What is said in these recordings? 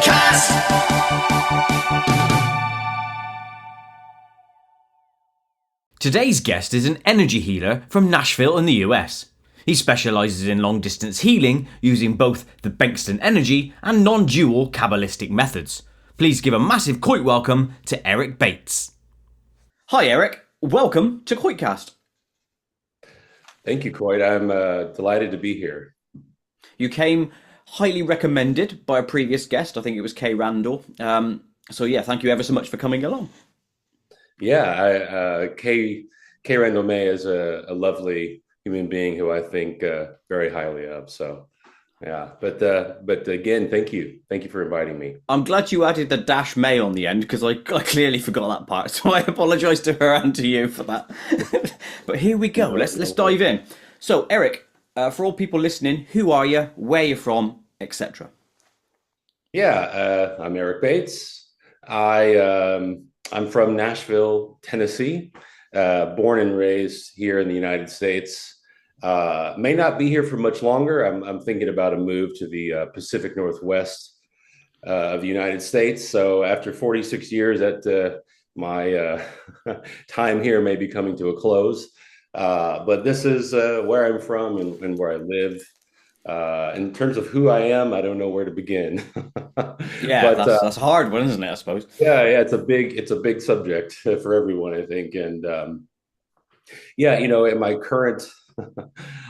KoitCast. Today's guest is an energy healer from Nashville in the US. He specialises in long-distance healing using both the Bengston energy and non-dual Kabbalistic methods. Please give a massive Koit welcome to Eric Bates. Hi Eric, welcome to KoitCast. Thank you, Koit. I'm delighted to be here. You came highly recommended by a previous guest, I think it was Kay Randall. So yeah, thank you ever so much for coming along. Yeah, Kay Randall May is a lovely human being who I think very highly of. So yeah, but again, thank you for inviting me. I'm glad you added the dash May on the end because I clearly forgot that part. So I apologise to her and to you for that. But here we go. Let's dive in. So Eric, for all people listening, who are you? Where you're from, etc. Yeah, I'm Eric Bates. I'm from Nashville, Tennessee, born and raised here in the United States. May not be here for much longer. I'm thinking about a move to the Pacific Northwest of the United States. So after 46 years, my time here may be coming to a close. But this is where I'm from and where I live. In terms of who I am, I don't know where to begin. Yeah, but that's a hard one, isn't it? I suppose. Yeah, it's a big subject for everyone, I think. And yeah, in my current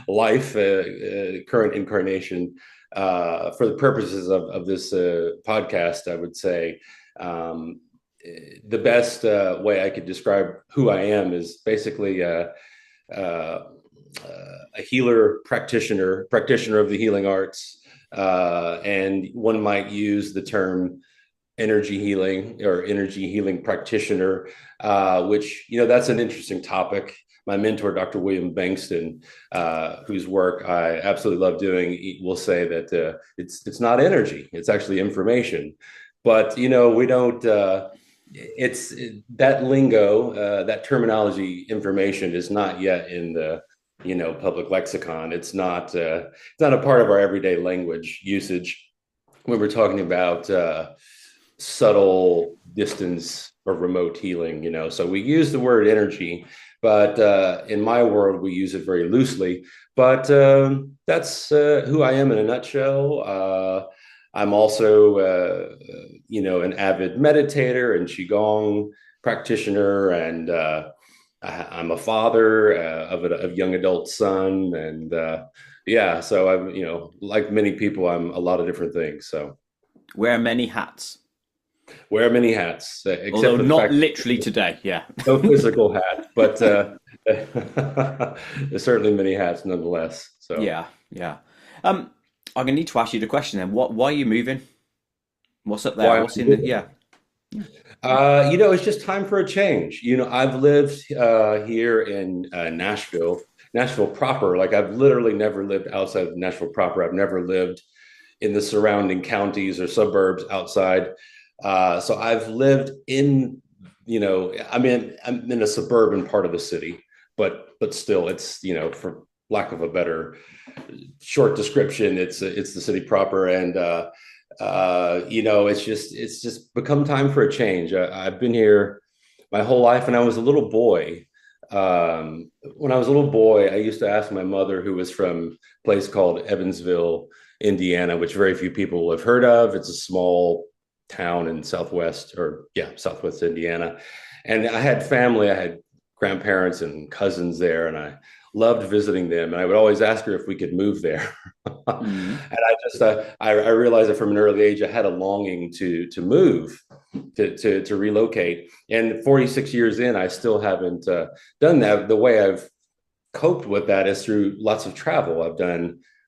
life, current incarnation, for the purposes of this podcast, I would say the best way I could describe who I am is basically a healer, practitioner of the healing arts, and one might use the term energy healing or energy healing practitioner, which that's an interesting topic. My mentor, Dr. William Bengston, whose work I absolutely love doing, will say that it's not energy; it's actually information. But we don't. It's that lingo, that terminology, information is not yet in the public lexicon. It's not a part of our everyday language usage when we're talking about subtle distance or remote healing. So we use the word energy, but in my world we use it very loosely. But that's who I am in a nutshell. I'm also an avid meditator and qigong practitioner, and I'm a father of a young adult son, and yeah, so I'm like many people, I'm a lot of different things. So wear many hats. Wear many hats, except although for the not fact literally today. Yeah, no physical hat, but there's certainly many hats nonetheless. So yeah. I'm gonna need to ask you the question then. Why are you moving? What's up there? why What's in the yeah? It's just time for a change. I've lived here in Nashville proper. Like I've literally never lived outside of Nashville proper. I've never lived in the surrounding counties or suburbs outside. So I've lived in, I'm in a suburban part of the city, but still, it's for lack of a better short description, it's the city proper. And it's just become time for a change. I've been here my whole life, and I was a little boy. When I was a little boy, I used to ask my mother, who was from a place called Evansville, Indiana, which very few people have heard of. It's a small town in southwest Indiana. And I had family, I had grandparents and cousins there, and I loved visiting them. And I would always ask her if we could move there. Mm-hmm. And I realized that from an early age, I had a longing to move, to relocate. And 46 years in, I still haven't done that. The way I've coped with that is through lots of travel. I've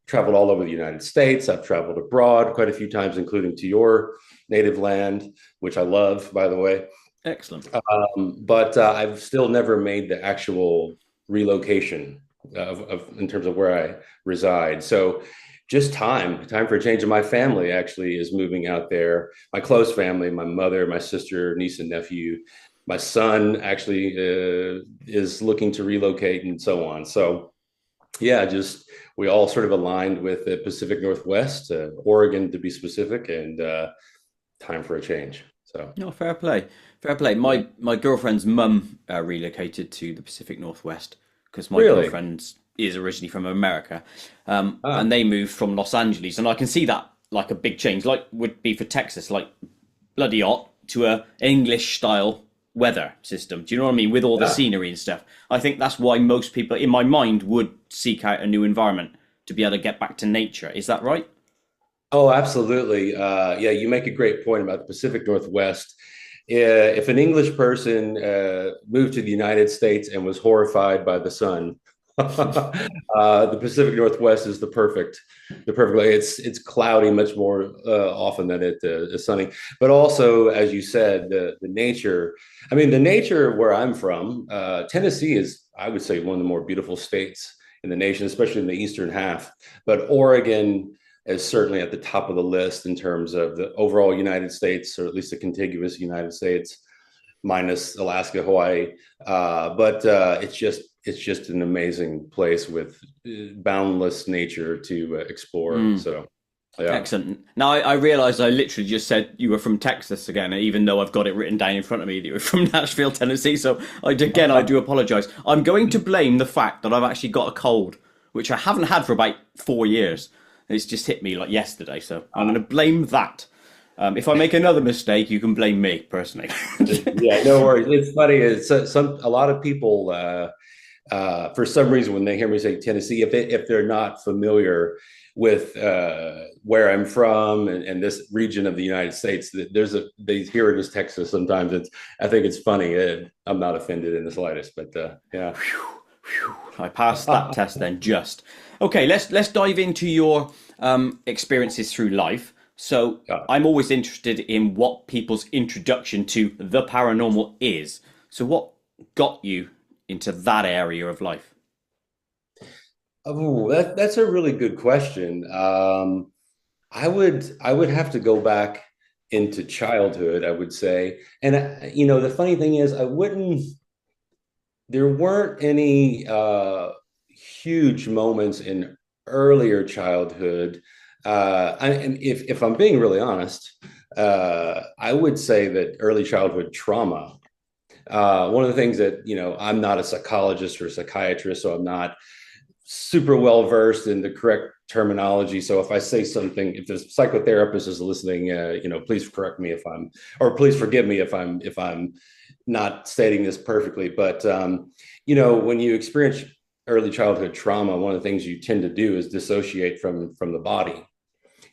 traveled all over the United States. I've traveled abroad quite a few times, including to your native land, which I love, by the way. Excellent. But I've still never made the actual relocation in terms of where I reside. So just time for a change. And my family actually is moving out there. My close family, my mother, my sister, niece and nephew. My son actually is looking to relocate and so on. So yeah, we all sort of aligned with the Pacific Northwest, Oregon to be specific. And time for a change. So No, fair play. Fair play. yeah. My girlfriend's mum relocated to the Pacific Northwest because my Really? girlfriend is originally from America, Ah, and they moved from Los Angeles, and I can see that like a big change, like would be for Texas, like bloody hot to a English style weather system. Do you know what I mean? With all the yeah. scenery and stuff. I think that's why most people, in my mind, would seek out a new environment to be able to get back to nature. Is that right? Oh, absolutely. Yeah, you make a great point about the Pacific Northwest. If an English person moved to the United States and was horrified by the sun, the Pacific Northwest is the perfect way. It's cloudy much more often than it is sunny. But also, as you said, the nature. I mean, the nature where I'm from, Tennessee is, I would say, one of the more beautiful states in the nation, especially in the eastern half. But Oregon is certainly at the top of the list in terms of the overall United States, or at least the contiguous United States, minus Alaska, Hawaii. But it's just an amazing place with boundless nature to explore. Mm. So yeah. Excellent. Now I realised I literally just said you were from Texas again, even though I've got it written down in front of me that you were from Nashville, Tennessee. So I do apologise. I'm going to blame the fact that I've actually got a cold, which I haven't had for about 4 years. It's just hit me like yesterday, so I'm going to blame that. If I make another mistake, you can blame me personally. Yeah, no worries. It's funny. It's a lot of people for some reason when they hear me say Tennessee, if they're not familiar with where I'm from and this region of the United States, that they hear it as Texas. Sometimes I think it's funny. I'm not offended in the slightest, but yeah. I passed that test then. Just okay. Let's dive into your experiences through life. So Yeah. I'm always interested in what people's introduction to the paranormal is. So what got you into that area of life? Oh, that's a really good question. I would have to go back into childhood, I would say. And the funny thing is, I wouldn't. There weren't any huge moments in earlier childhood. And if I'm being really honest, I would say that early childhood trauma. One of the things that I'm not a psychologist or a psychiatrist, so I'm not super well versed in the correct terminology. So if I say something, if the psychotherapist is listening, please correct me if I'm, or please forgive me if I'm not stating this perfectly. But when you experience early childhood trauma, one of the things you tend to do is dissociate from the body.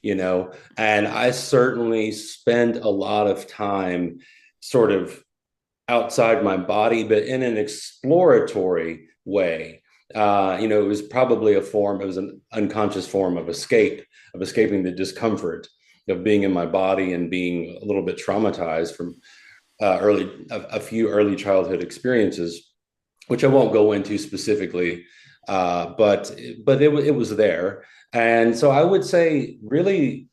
And I certainly spend a lot of time sort of outside my body, but in an exploratory way. It was probably it was an unconscious form of escaping the discomfort of being in my body and being a little bit traumatized from a few early childhood experiences, which I won't go into specifically, but it was there. And so I would say really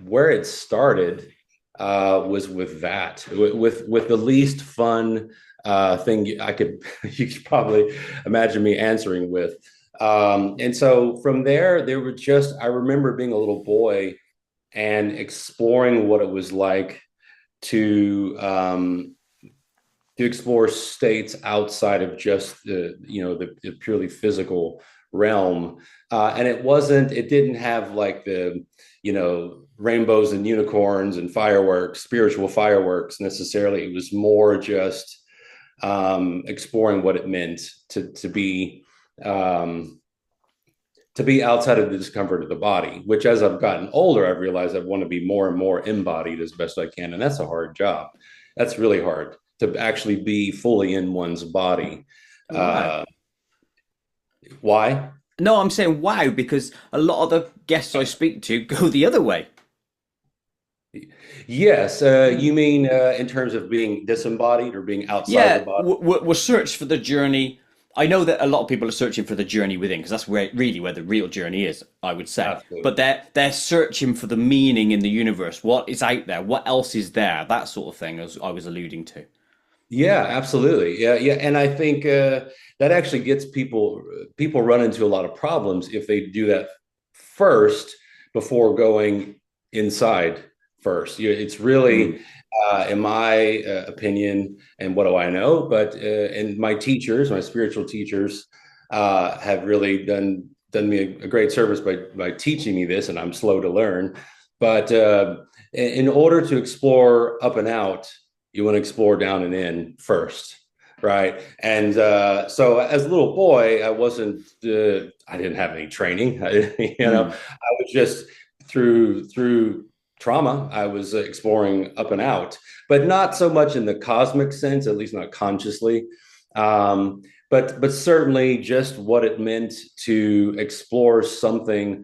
where it started was with that, with the least fun thing you could probably imagine me answering with. And so from there were I remember being a little boy and exploring what it was like to to explore states outside of just the purely physical realm. And it didn't have like the, rainbows and unicorns and fireworks, spiritual fireworks necessarily. It was more just exploring what it meant um, to be outside of the discomfort of the body, which as I've gotten older, I've realized I want to be more and more embodied as best I can. And that's a hard job. That's really hard to actually be fully in one's body. Wow. Uh, why? No, I'm saying wow because a lot of the guests I speak to go the other way. Yes. You mean in terms of being disembodied or being outside the Yeah, body? we're search for the journey. I know that a lot of people are searching for the journey within because that's where the real journey is, I would say. But Absolutely. they're searching for the meaning in the universe. What is out there? What else is there? That sort of thing, as I was alluding to. Yeah, absolutely. Yeah, yeah. And I think that actually gets people run into a lot of problems if they do that first before going inside first. It's really, in my opinion, and what do I know? But and my teachers, my spiritual teachers, have really done me a great service by teaching me this, and I'm slow to learn. But in order to explore up and out, you want to explore down and in first, right? And so as a little boy, I didn't have any training. I was just through trauma, I was exploring up and out, but not so much in the cosmic sense, at least not consciously. But certainly just what it meant to explore something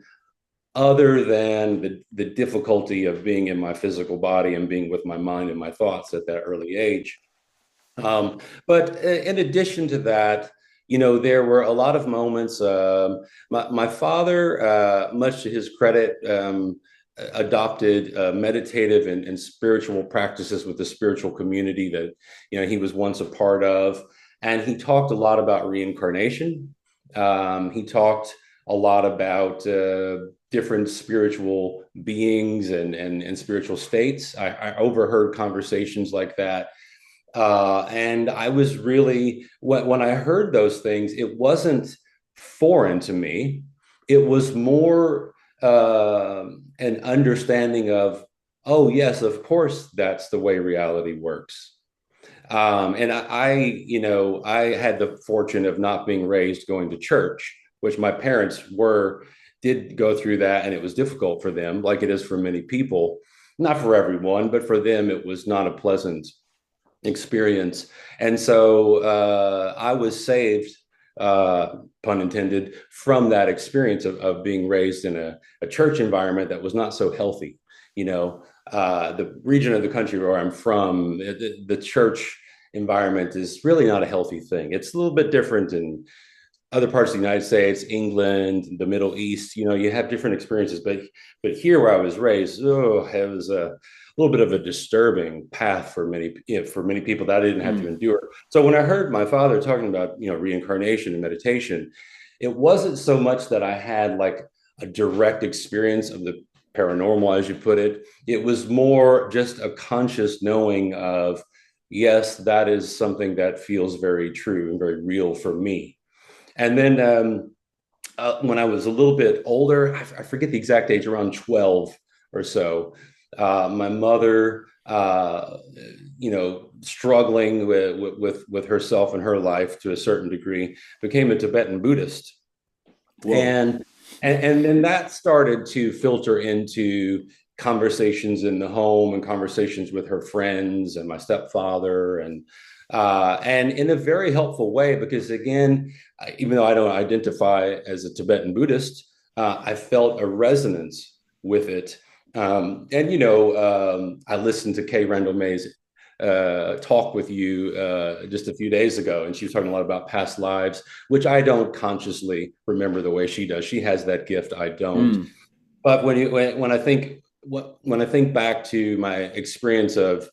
other than the difficulty of being in my physical body and being with my mind and my thoughts at that early age. But in addition to that, there were a lot of moments. My father, much to his credit, adopted meditative and spiritual practices with the spiritual community that he was once a part of, and he talked a lot about reincarnation. He talked a lot about different spiritual beings and spiritual states. I overheard conversations like that. And I was really, when I heard those things, it wasn't foreign to me. It was more an understanding of, oh, yes, of course, that's the way reality works. And I had the fortune of not being raised going to church, which my parents did go through that, and it was difficult for them, like it is for many people. Not for everyone, but for them, it was not a pleasant experience. And so I was saved, pun intended, from that experience of being raised in a church environment that was not so healthy. The region of the country where I'm from, the church environment is really not a healthy thing. It's a little bit different in other parts of the United States, England, the Middle East. You have different experiences, but here where I was raised, it was a little bit of a disturbing path for many people that I didn't have to endure. So when I heard my father talking about reincarnation and meditation, it wasn't so much that I had like a direct experience of the paranormal, as you put it. It was more just a conscious knowing of, yes, that is something that feels very true and very real for me. And then when I was a little bit older, I forget the exact age, around 12 or so, my mother, struggling with herself and her life to a certain degree, became a Tibetan Buddhist. Whoa. And then that started to filter into conversations in the home and conversations with her friends and my stepfather, and in a very helpful way, because again, even though I don't identify as a Tibetan Buddhist, I felt a resonance with it. I listened to Kay Randall May's talk with you just a few days ago, and she was talking a lot about past lives, which I don't consciously remember the way she does. She has that gift, I don't. But when I think back to my experience of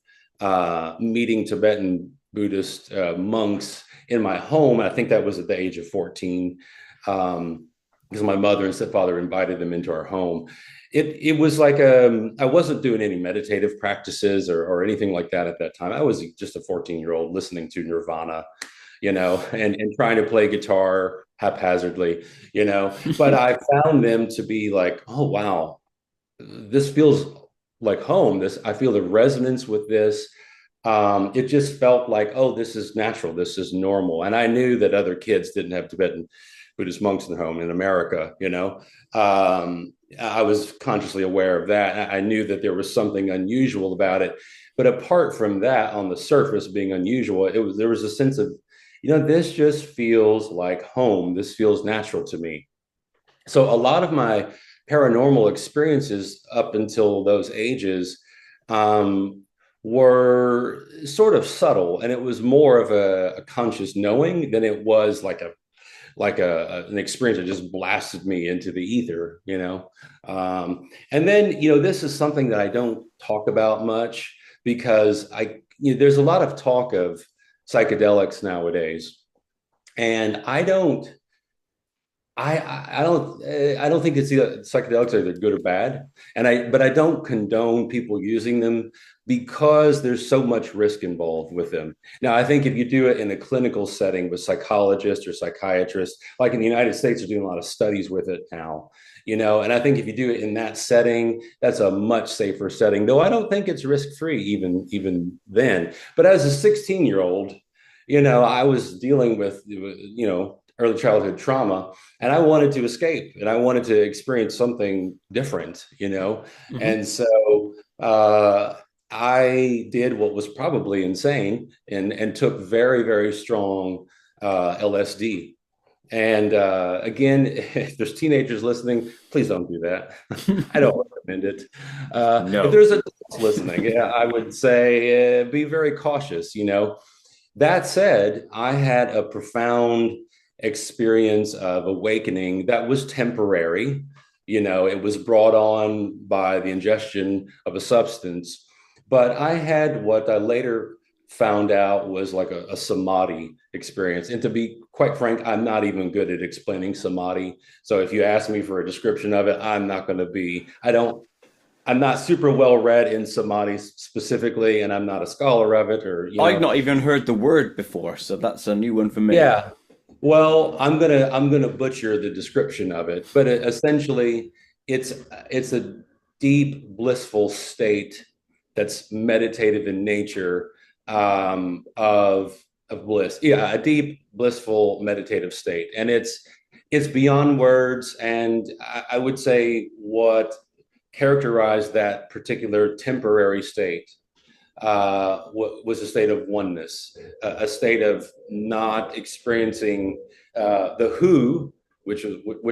meeting Tibetan Buddhist monks in my home, and I think that was at the age of 14, because my mother and stepfather invited them into our home. It was like I wasn't doing any meditative practices or anything like that at that time. I was just a 14-year-old listening to Nirvana, and trying to play guitar haphazardly, But I found them to be like, oh wow, this feels like home. I feel the resonance with this. It just felt like, oh, this is natural, this is normal. And I knew that other kids didn't have Tibetan Buddhist monks in their home in America, I was consciously aware of that. I knew that there was something unusual about it. But apart from that, on the surface being unusual, there was a sense of, this just feels like home. This feels natural to me. So a lot of my paranormal experiences up until those ages were sort of subtle, and it was more of a conscious knowing than it was like an experience that just blasted me into the ether, and then this is something that I don't talk about much, because there's a lot of talk of psychedelics nowadays, and I I don't think it's either psychedelics are either good or bad, but I don't condone people using them because there's so much risk involved with them. Now, I think if you do it in a clinical setting with psychologists or psychiatrists, like in the United States, they're doing a lot of studies with it now, and I think if you do it in that setting, that's a much safer setting. Though I don't think it's risk free even then. But as a 16-year-old, I was dealing with early childhood trauma, and I wanted to escape and I wanted to experience something different. Hmm. And so I did what was probably insane and took very, very strong LSD. And again, if there's teenagers listening, please don't do that. I don't recommend it. If No. there's adults listening, yeah, I would say be very cautious. That said, I had a profound experience of awakening that was temporary. It was brought on by the ingestion of a substance, but I had what I later found out was like a samadhi experience. And to be quite frank, I'm not even good at explaining samadhi. So if you ask me for a description of it, I'm not super well read in samadhi specifically, and I'm not a scholar of it I've not even heard the word before, so that's a new one for me. yeah. Well, I'm gonna butcher the description of it, but essentially, it's a deep blissful state that's meditative in nature, of bliss. Yeah, a deep blissful meditative state, and it's beyond words. And I would say what characterized that particular temporary state was a state of oneness, a state of not experiencing the who, which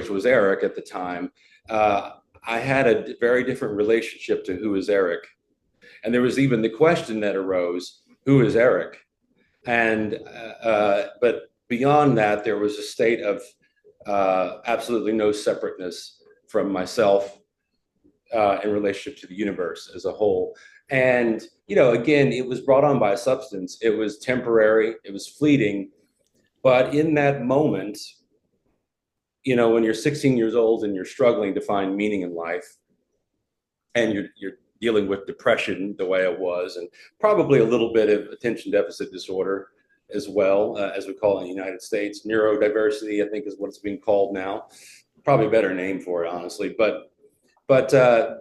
was Eric at the time. I had a very different relationship to who is Eric, and there was even the question that arose: who is Eric? And but beyond that, there was a state of absolutely no separateness from myself in relationship to the universe as a whole. And, again, it was brought on by a substance. It was temporary, it was fleeting. But in that moment, when you're 16 years old and you're struggling to find meaning in life, and you're dealing with depression the way I was, and probably a little bit of attention deficit disorder as well, as we call it in the United States. Neurodiversity, I think, is what it's being called now. Probably a better name for it, honestly. But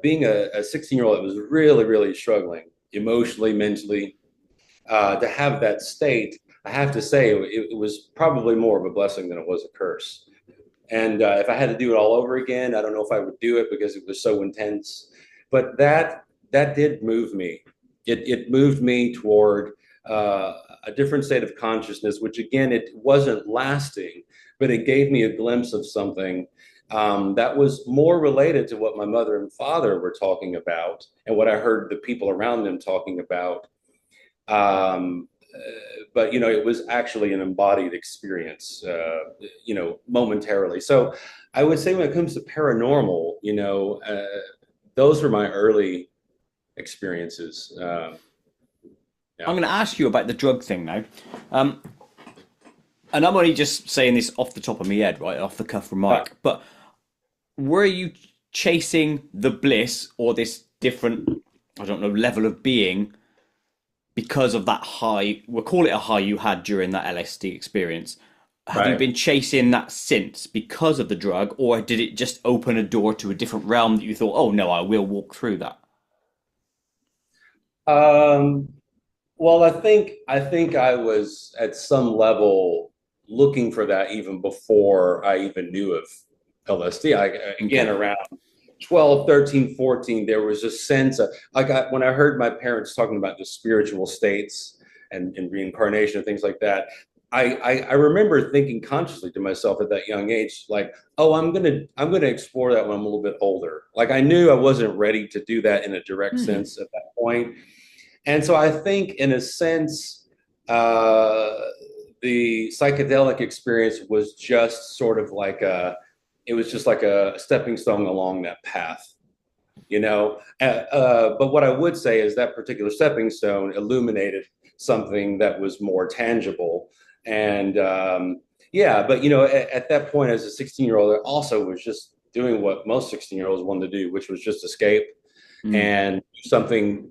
being a 16-year-old that was really, really struggling emotionally, mentally, to have that state, I have to say it was probably more of a blessing than it was a curse. And if I had to do it all over again, I don't know if I would do it because it was so intense. But that did move me. It moved me toward a different state of consciousness, which again, it wasn't lasting, but it gave me a glimpse of something that was more related to what my mother and father were talking about and what I heard the people around them talking about. But it was actually an embodied experience, momentarily. So I would say when it comes to paranormal, those were my early experiences. I'm Yeah. going to ask you about the drug thing now. Um, and I'm only just saying this off the top of my head, right, off the cuff remark. But were you chasing the bliss or this different, I don't know, level of being because of that high, we'll call it a high you had during that LSD experience? Have you Right. been chasing that since because of the drug, or did it just open a door to a different realm that you thought, oh no, I will walk through that? Um, well, I think I was at some level looking for that even before I even knew of LSD. Again, Okay. around 12, 13, 14, there was a sense of when I heard my parents talking about the spiritual states and reincarnation and things like that. I remember thinking consciously to myself at that young age, like, oh, I'm gonna explore that when I'm a little bit older. Like I knew I wasn't ready to do that in a direct Hmm. sense at that point. And so I think, in a sense, uh, the psychedelic experience was just sort of like it was just like a stepping stone along that path. But what I would say is that particular stepping stone illuminated something that was more tangible. And Yeah, but at that point, as a 16-year-old, I also was just doing what most 16-year-olds wanted to do, which was just escape Mm, and do something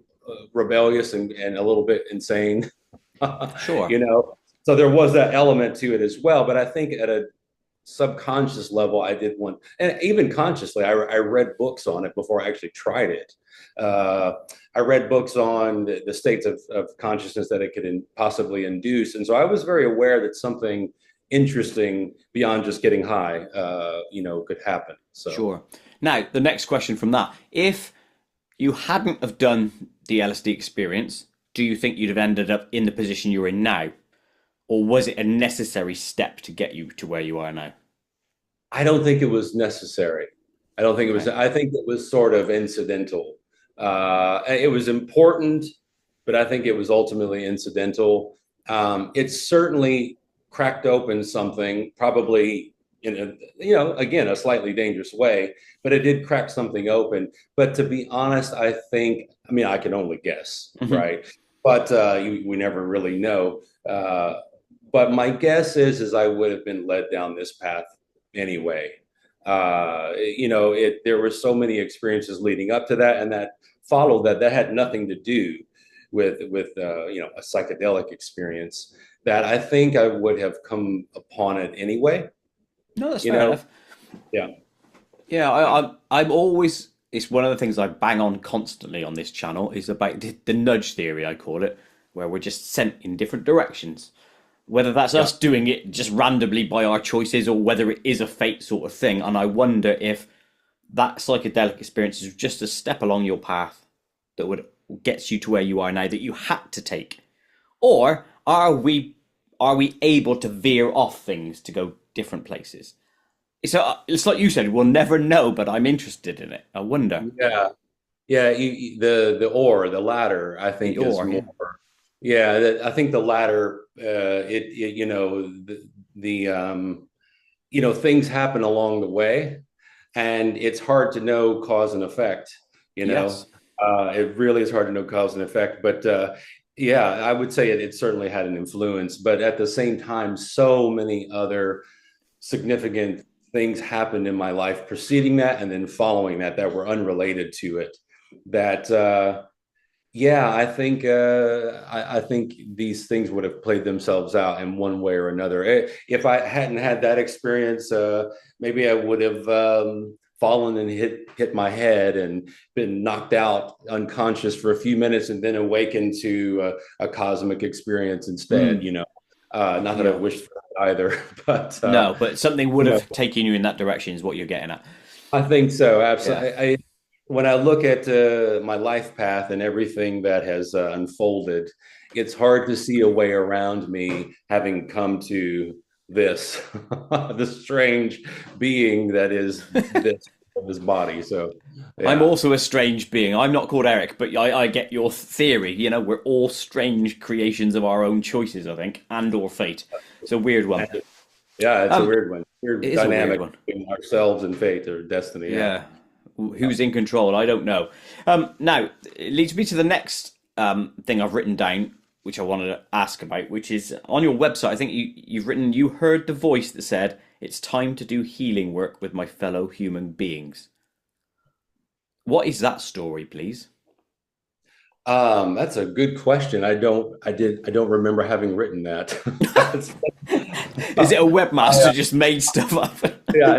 rebellious and a little bit insane. sure. you know. So there was that element to it as well. But I think at a subconscious level, I did want, and even consciously, I read books on it before I actually tried it. Uh, I read books on the states of consciousness that it could possibly induce. And so I was very aware that something interesting beyond just getting high, could happen. So Sure. Now, the next question from that. If you hadn't have done the LSD experience, do you think you'd have ended up in the position you're in now? Or was it a necessary step to get you to where you are now? I don't think it was necessary. I don't think it was, Okay. I think it was sort of incidental. It was important, but I think it was ultimately incidental. It certainly cracked open something, probably in again, a slightly dangerous way, but it did crack something open. But to be honest, I mean, I can only guess, Mhm. right? But we never really know. But my guess is I would have been led down this path anyway. There were so many experiences leading up to that, and that followed that had nothing to do with a psychedelic experience. That I think I would have come upon it anyway. No, that's You fair know, enough. yeah, Yeah, I'm always. It's one of the things I bang on constantly on this channel is about the nudge theory, I call it, where we're just sent in different directions. Whether that's yeah. us doing it just randomly by our choices or whether it is a fate sort of thing. And I wonder if that psychedelic experience is just a step along your path that would gets you to where you are now that you had to take. Or are we able to veer off things to go different places? So it's like you said, we'll never know, but I'm interested in it. I wonder. Yeah, yeah. The latter, I The think, is or, more. yeah. Yeah, I think the latter. Things happen along the way, and it's hard to know cause and effect. You know, Yes. it really is hard to know cause and effect. But yeah, I would say it certainly had an influence. But at the same time, so many other significant things happened in my life preceding that and then following that were unrelated to it. That yeah, I think these things would have played themselves out in one way or another. If I hadn't had that experience, maybe I would have fallen and hit my head and been knocked out unconscious for a few minutes and then awakened to a cosmic experience instead. Mm, Not that I yeah. wished for that either, but No, but something would you know, have taken you in that direction is what you're getting at. I think so. Yeah. Absolutely. When I look at my life path and everything that has unfolded, it's hard to see a way around me having come to this, this strange being that is this body. So, I'm yeah, also a strange being. I'm not called Eric, but I get your theory. You know, we're all strange creations of our own choices, I think, and or fate. It's a weird one. yeah, it's a Um, weird one, it weird is a weird dynamic one. between ourselves and fate or destiny. Yeah. Yeah. Who's in control? I don't know. Now, it leads me to the next thing I've written down, which I wanted to ask about, which is on your website. I think you've written, you heard the voice that said, "It's time to do healing work with my fellow human beings." What is that story, please? That's a good question. I don't remember having written that. That's, Is it a I, webmaster just made stuff up? yeah,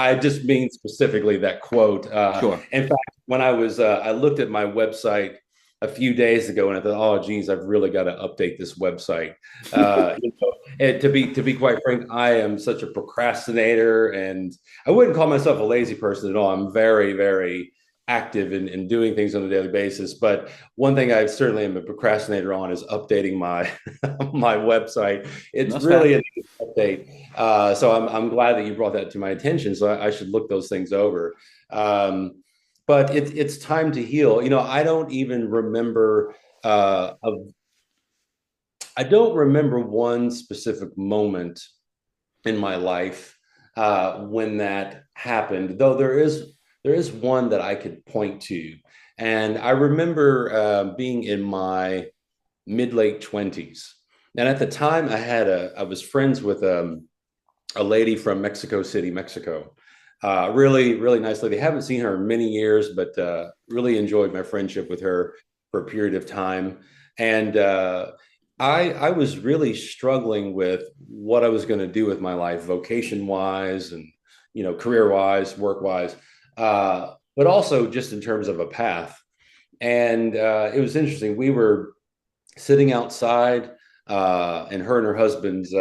I just mean specifically that quote. Sure. In fact, when I looked at my website a few days ago, and I thought, oh, geez, I've really got to update this website. And to be quite frank, I am such a procrastinator, and I wouldn't call myself a lazy person at all. I'm very, very active in doing things on a daily basis. But one thing I certainly am a procrastinator on is updating my my website. It's That's really fair. an update. So I'm glad that you brought that to my attention. So I should look those things over. Um, but it's time to heal. I don't even remember. I don't remember one specific moment in my life when that happened. Though there is one that I could point to, and I remember being in my mid late 20s. And at the time, I was friends with a lady from Mexico City, Mexico. Really, really nice lady. Haven't seen her in many years, but really enjoyed my friendship with her for a period of time. And I was really struggling with what I was going to do with my life, vocation wise, and career wise, work wise, but also just in terms of a path. And it was interesting. We were sitting outside, and her husband's.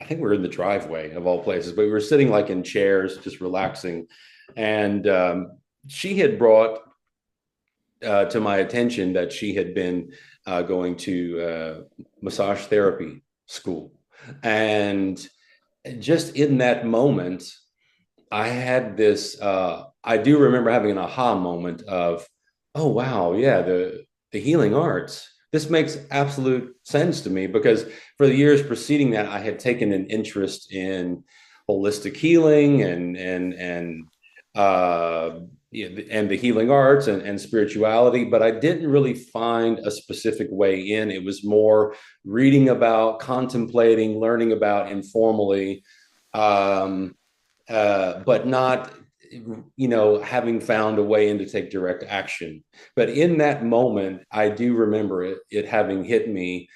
I think we were in the driveway of all places, but we were sitting like in chairs, just relaxing. And she had brought to my attention that she had been going to massage therapy school. And just in that moment, I had this, I do remember having an aha moment of, oh, wow, yeah, the healing arts. This makes absolute sense to me because for the years preceding that, I had taken an interest in holistic healing uh, and the healing arts and spirituality, but I didn't really find a specific way in. It was more reading about, contemplating, learning about informally, but not, having found a way in to take direct action. But in that moment, I do remember it having hit me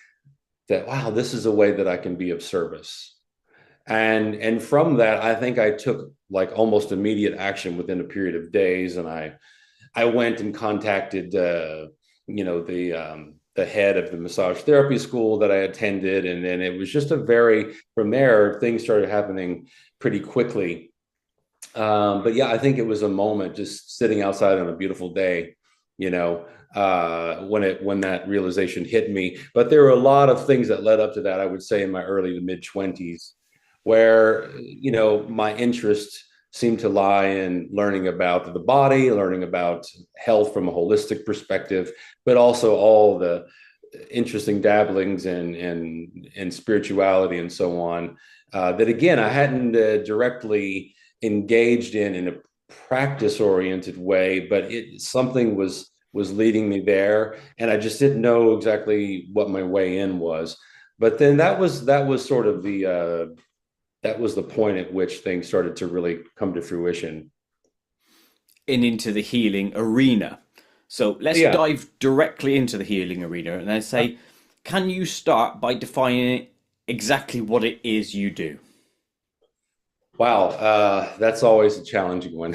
that, wow, this is a way that I can be of service. And from that, I think I took like almost immediate action within a period of days. And I went and contacted, the head of the massage therapy school that I attended. And then it was just from there, things started happening pretty quickly. But yeah, I think it was a moment just sitting outside on a beautiful day, when that realization hit me. But there were a lot of things that led up to that, I would say in my early to mid 20s, where, my interest seemed to lie in learning about the body, learning about health from a holistic perspective, but also all the interesting dabblings and spirituality and so on. That again, I hadn't directly engaged in a practice oriented way, but something was leading me there, and I just didn't know exactly what my way in was. But then that was sort of that was the point at which things started to really come to fruition. Into the healing arena. So let's Yeah. dive directly into the healing arena and then say, can you start by defining exactly what it is you do? Wow, that's always a challenging one.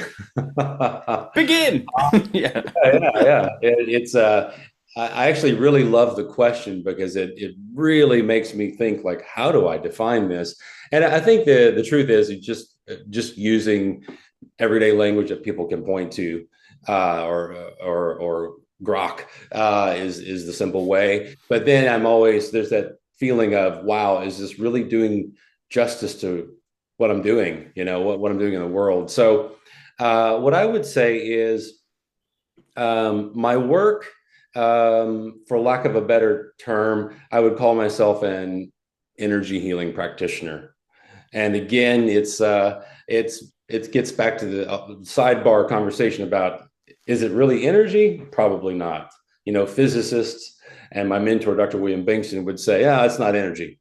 Begin. Yeah. Yeah. It's I actually really love the question because it really makes me think like, how do I define this? And I think the truth is it's just using everyday language that people can point to, or grok, is the simple way. But then there's that feeling of, wow, is this really doing justice to what I'm doing? What I'm doing in the world. So what I would say is, my work, for lack of a better term, I would call myself an energy healing practitioner. And again, it gets back to the sidebar conversation about, is it really energy? Probably not. Physicists and my mentor, Dr. William Bengston, would say, yeah, it's not energy.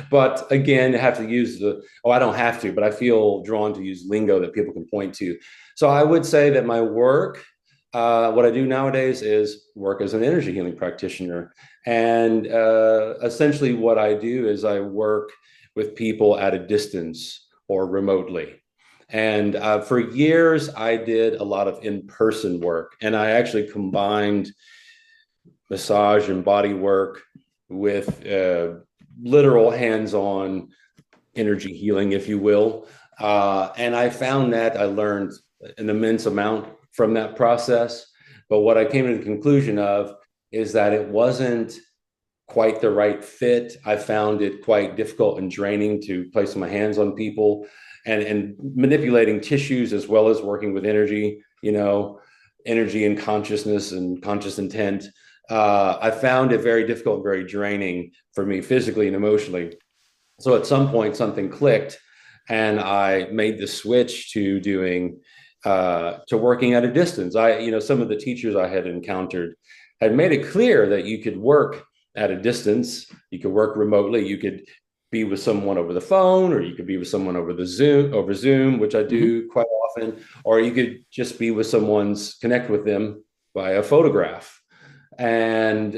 But again, I have to use I don't have to, but I feel drawn to use lingo that people can point to. So I would say that my work, what I do nowadays is work as an energy healing practitioner. And essentially what I do is I work with people at a distance or remotely. And for years, I did a lot of in-person work. And I actually combined massage and body work with literal hands-on energy healing, if you will. And I found that I learned an immense amount from that process. But what I came to the conclusion of is that it wasn't quite the right fit. I found it quite difficult and draining to place my hands on people and manipulating tissues as well as working with energy, energy and consciousness and conscious intent. I found it very difficult and very draining for me physically and emotionally. So at some point, something clicked, and I made the switch to working at a distance. Some of the teachers I had encountered had made it clear that you could work at a distance. You could work remotely. You could be with someone over the phone, or you could be with someone over Zoom, which I Hmm. do quite often, or you could just be with someone's connect with them by a photograph. And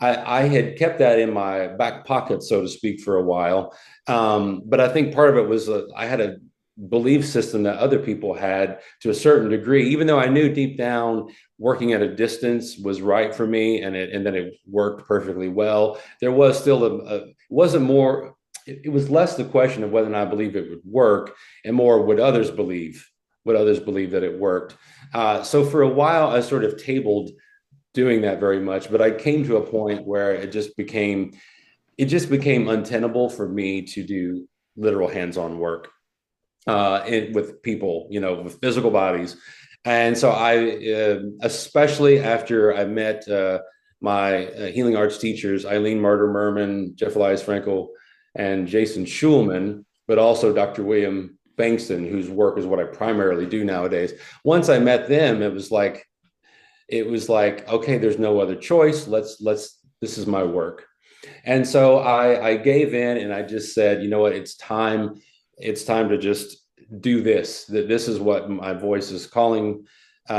I had kept that in my back pocket, so to speak, for a while. But I think part of it was I had a belief system that other people had to a certain degree, even though I knew deep down working at a distance was right for me, and then it worked perfectly well. There was still it wasn't more. It was less the question of whether or not I believe it would work, and more would others believe. Would others believe that it worked? So for a while, I sort of tabled doing that very much, but I came to a point where it just became untenable for me to do literal hands-on work with people, with physical bodies. And so especially after I met my healing arts teachers, Eileen Martyr Merman, Jeff Elias Frankel, and Jason Schulman, but also Dr. William Bengston, whose work is what I primarily do nowadays. Once I met them, it was like, okay, there's no other choice. This is my work. And so I gave in, and I just said, you know what, it's time to just do this, that this is what my voice is calling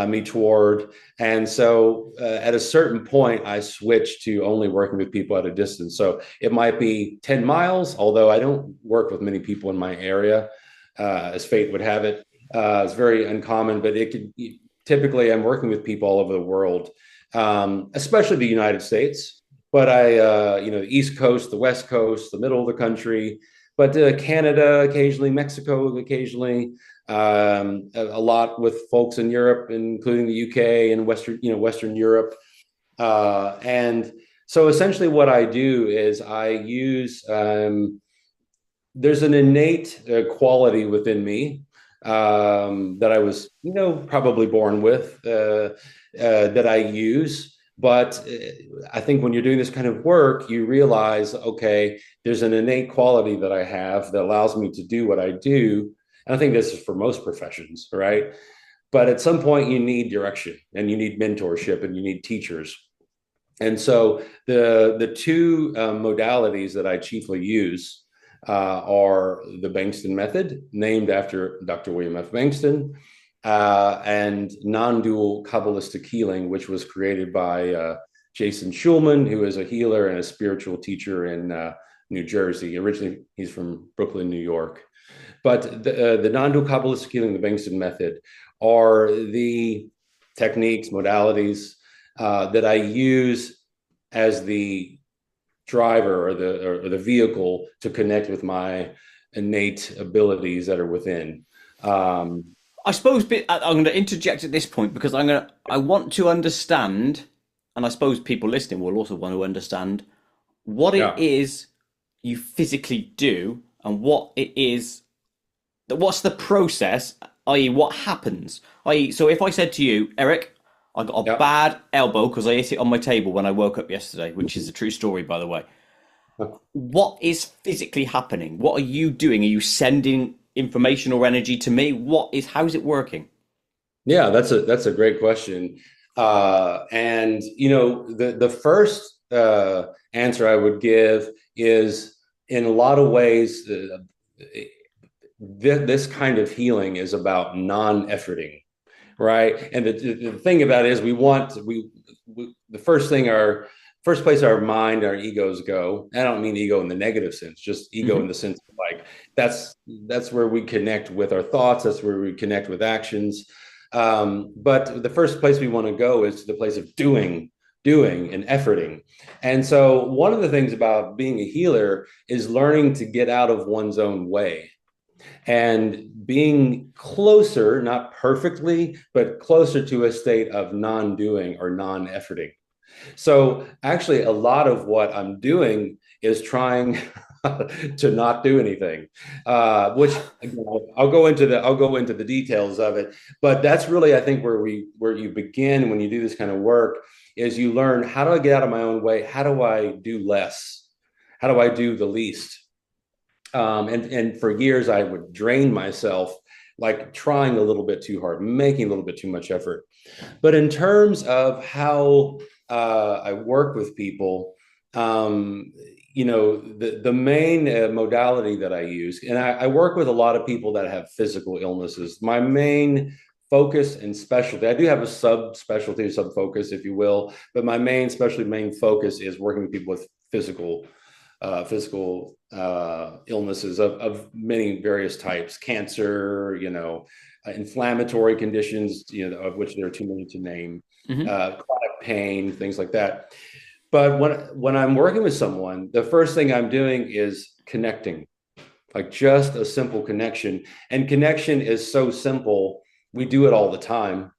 me toward. And so at a certain point, I switched to only working with people at a distance. So it might be 10 miles, although I don't work with many people in my area, as fate would have it. It's very uncommon, but it could typically I'm working with people all over the world, especially the United States. But the East Coast, the West Coast, the middle of the country, but Canada occasionally, Mexico occasionally, a lot with folks in Europe, including the UK and Western Europe. And so essentially what I do is I use, there's an innate quality within me that I was, probably born with, that I use. But I think when you're doing this kind of work, you realize, okay, there's an innate quality that I have that allows me to do what I do. And I think this is for most professions, right? But at some point, you need direction, and you need mentorship, and you need teachers. And so the two modalities that I chiefly use are the Bengston method, named after Dr. William F. Bengston, and nondual Kabbalistic healing, which was created by Jason Schulman, who is a healer and a spiritual teacher in New Jersey. Originally, he's from Brooklyn, New York. But the non-dual Kabbalistic healing, the Bengston method, are the techniques, modalities that I use as the driver or the vehicle to connect with my innate abilities that are within. I suppose I'm going to interject at this point because I want to understand, and I suppose people listening will also want to understand what it Yeah. is you physically do and what's the process, i.e., what happens. I.e., so if I said to you, Eric, I got a Yeah. bad elbow because I hit it on my table when I woke up yesterday, which is a true story, by the way. What is physically happening? What are you doing? Are you sending information or energy to me? How's it working? Yeah, that's a great question. And the first answer I would give is, in a lot of ways, this kind of healing is about non-efforting, right? And the thing about it is, the first place our mind, our egos go. I don't mean ego in the negative sense, just ego in Hmm. the sense of, like, that's where we connect with our thoughts. That's where we connect with actions. But the first place we want to go is to the place of doing and efforting. And so one of the things about being a healer is learning to get out of one's own way and being closer, not perfectly, but closer to a state of non-doing or non-efforting. So actually, a lot of what I'm doing is trying to not do anything, which, again, I'll go into the details of it. But that's really, I think, where you begin when you do this kind of work, is you learn, how do I get out of my own way? How do I do less? How do I do the least? And for years, I would drain myself, like trying a little bit too hard, making a little bit too much effort. But in terms of how I work with people, um, the main modality that I use, and I work with a lot of people that have physical illnesses. My main focus and specialty, I do have a subspecialty, sub focus, if you will, but my main focus is working with people with physical illnesses of many various types, cancer, inflammatory conditions, of which there are too many to name, Mm-hmm. chronic pain, things like that. But when I'm working with someone, the first thing I'm doing is connecting, like just a simple connection. And connection is so simple. We do it all the time,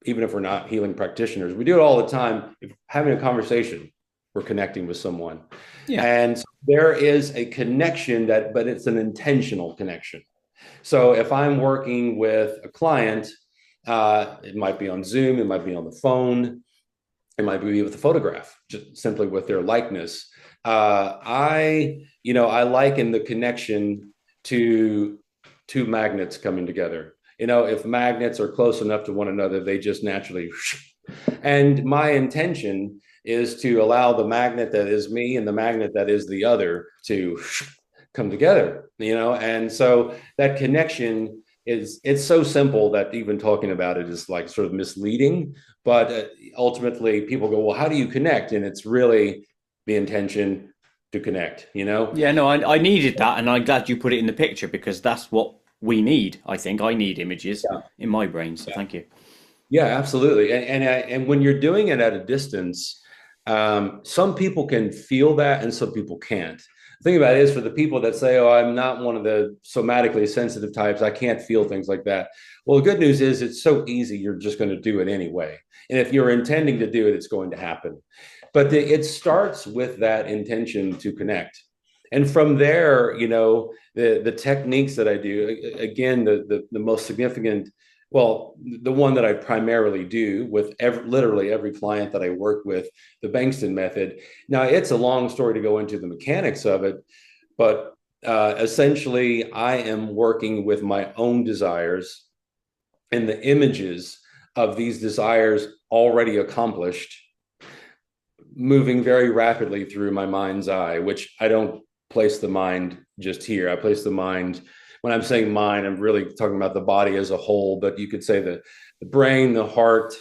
even if we're not healing practitioners. We do it all the time. If having a conversation, we're connecting with someone. Yeah. And so there is a connection but it's an intentional connection. So if I'm working with a client, it might be on Zoom, it might be on the phone, it might be with a photograph, just simply with their likeness. I liken the connection to two magnets coming together. If magnets are close enough to one another, they just naturally. And my intention is to allow the magnet that is me and the magnet that is the other to come together. And so that connection it's so simple that even talking about it is like sort of misleading, but ultimately people go, well, how do you connect? And it's really the intention to connect. Yeah, no, I needed that, and I'm glad you put it in the picture because that's what we need. I think I need images Yeah, in my brain, so yeah, thank you. yeah, absolutely. And when you're doing it at a distance, some people can feel that and some people can't. The thing about it is, for the people that say, oh, I'm not one of the somatically sensitive types, I can't feel things like that. Well, the good news is it's so easy, you're just going to do it anyway. And if you're intending to do it, it's going to happen. But it starts with that intention to connect. And from there, the techniques that I do, again, the most significant, well, the one that I primarily do with literally every client that I work with, the Bengston method. Now, it's a long story to go into the mechanics of it, but essentially, I am working with my own desires and the images of these desires already accomplished, moving very rapidly through my mind's eye, which I don't place the mind just here. I place the mind, when I'm saying mind, I'm really talking about the body as a whole, but you could say the brain, the heart,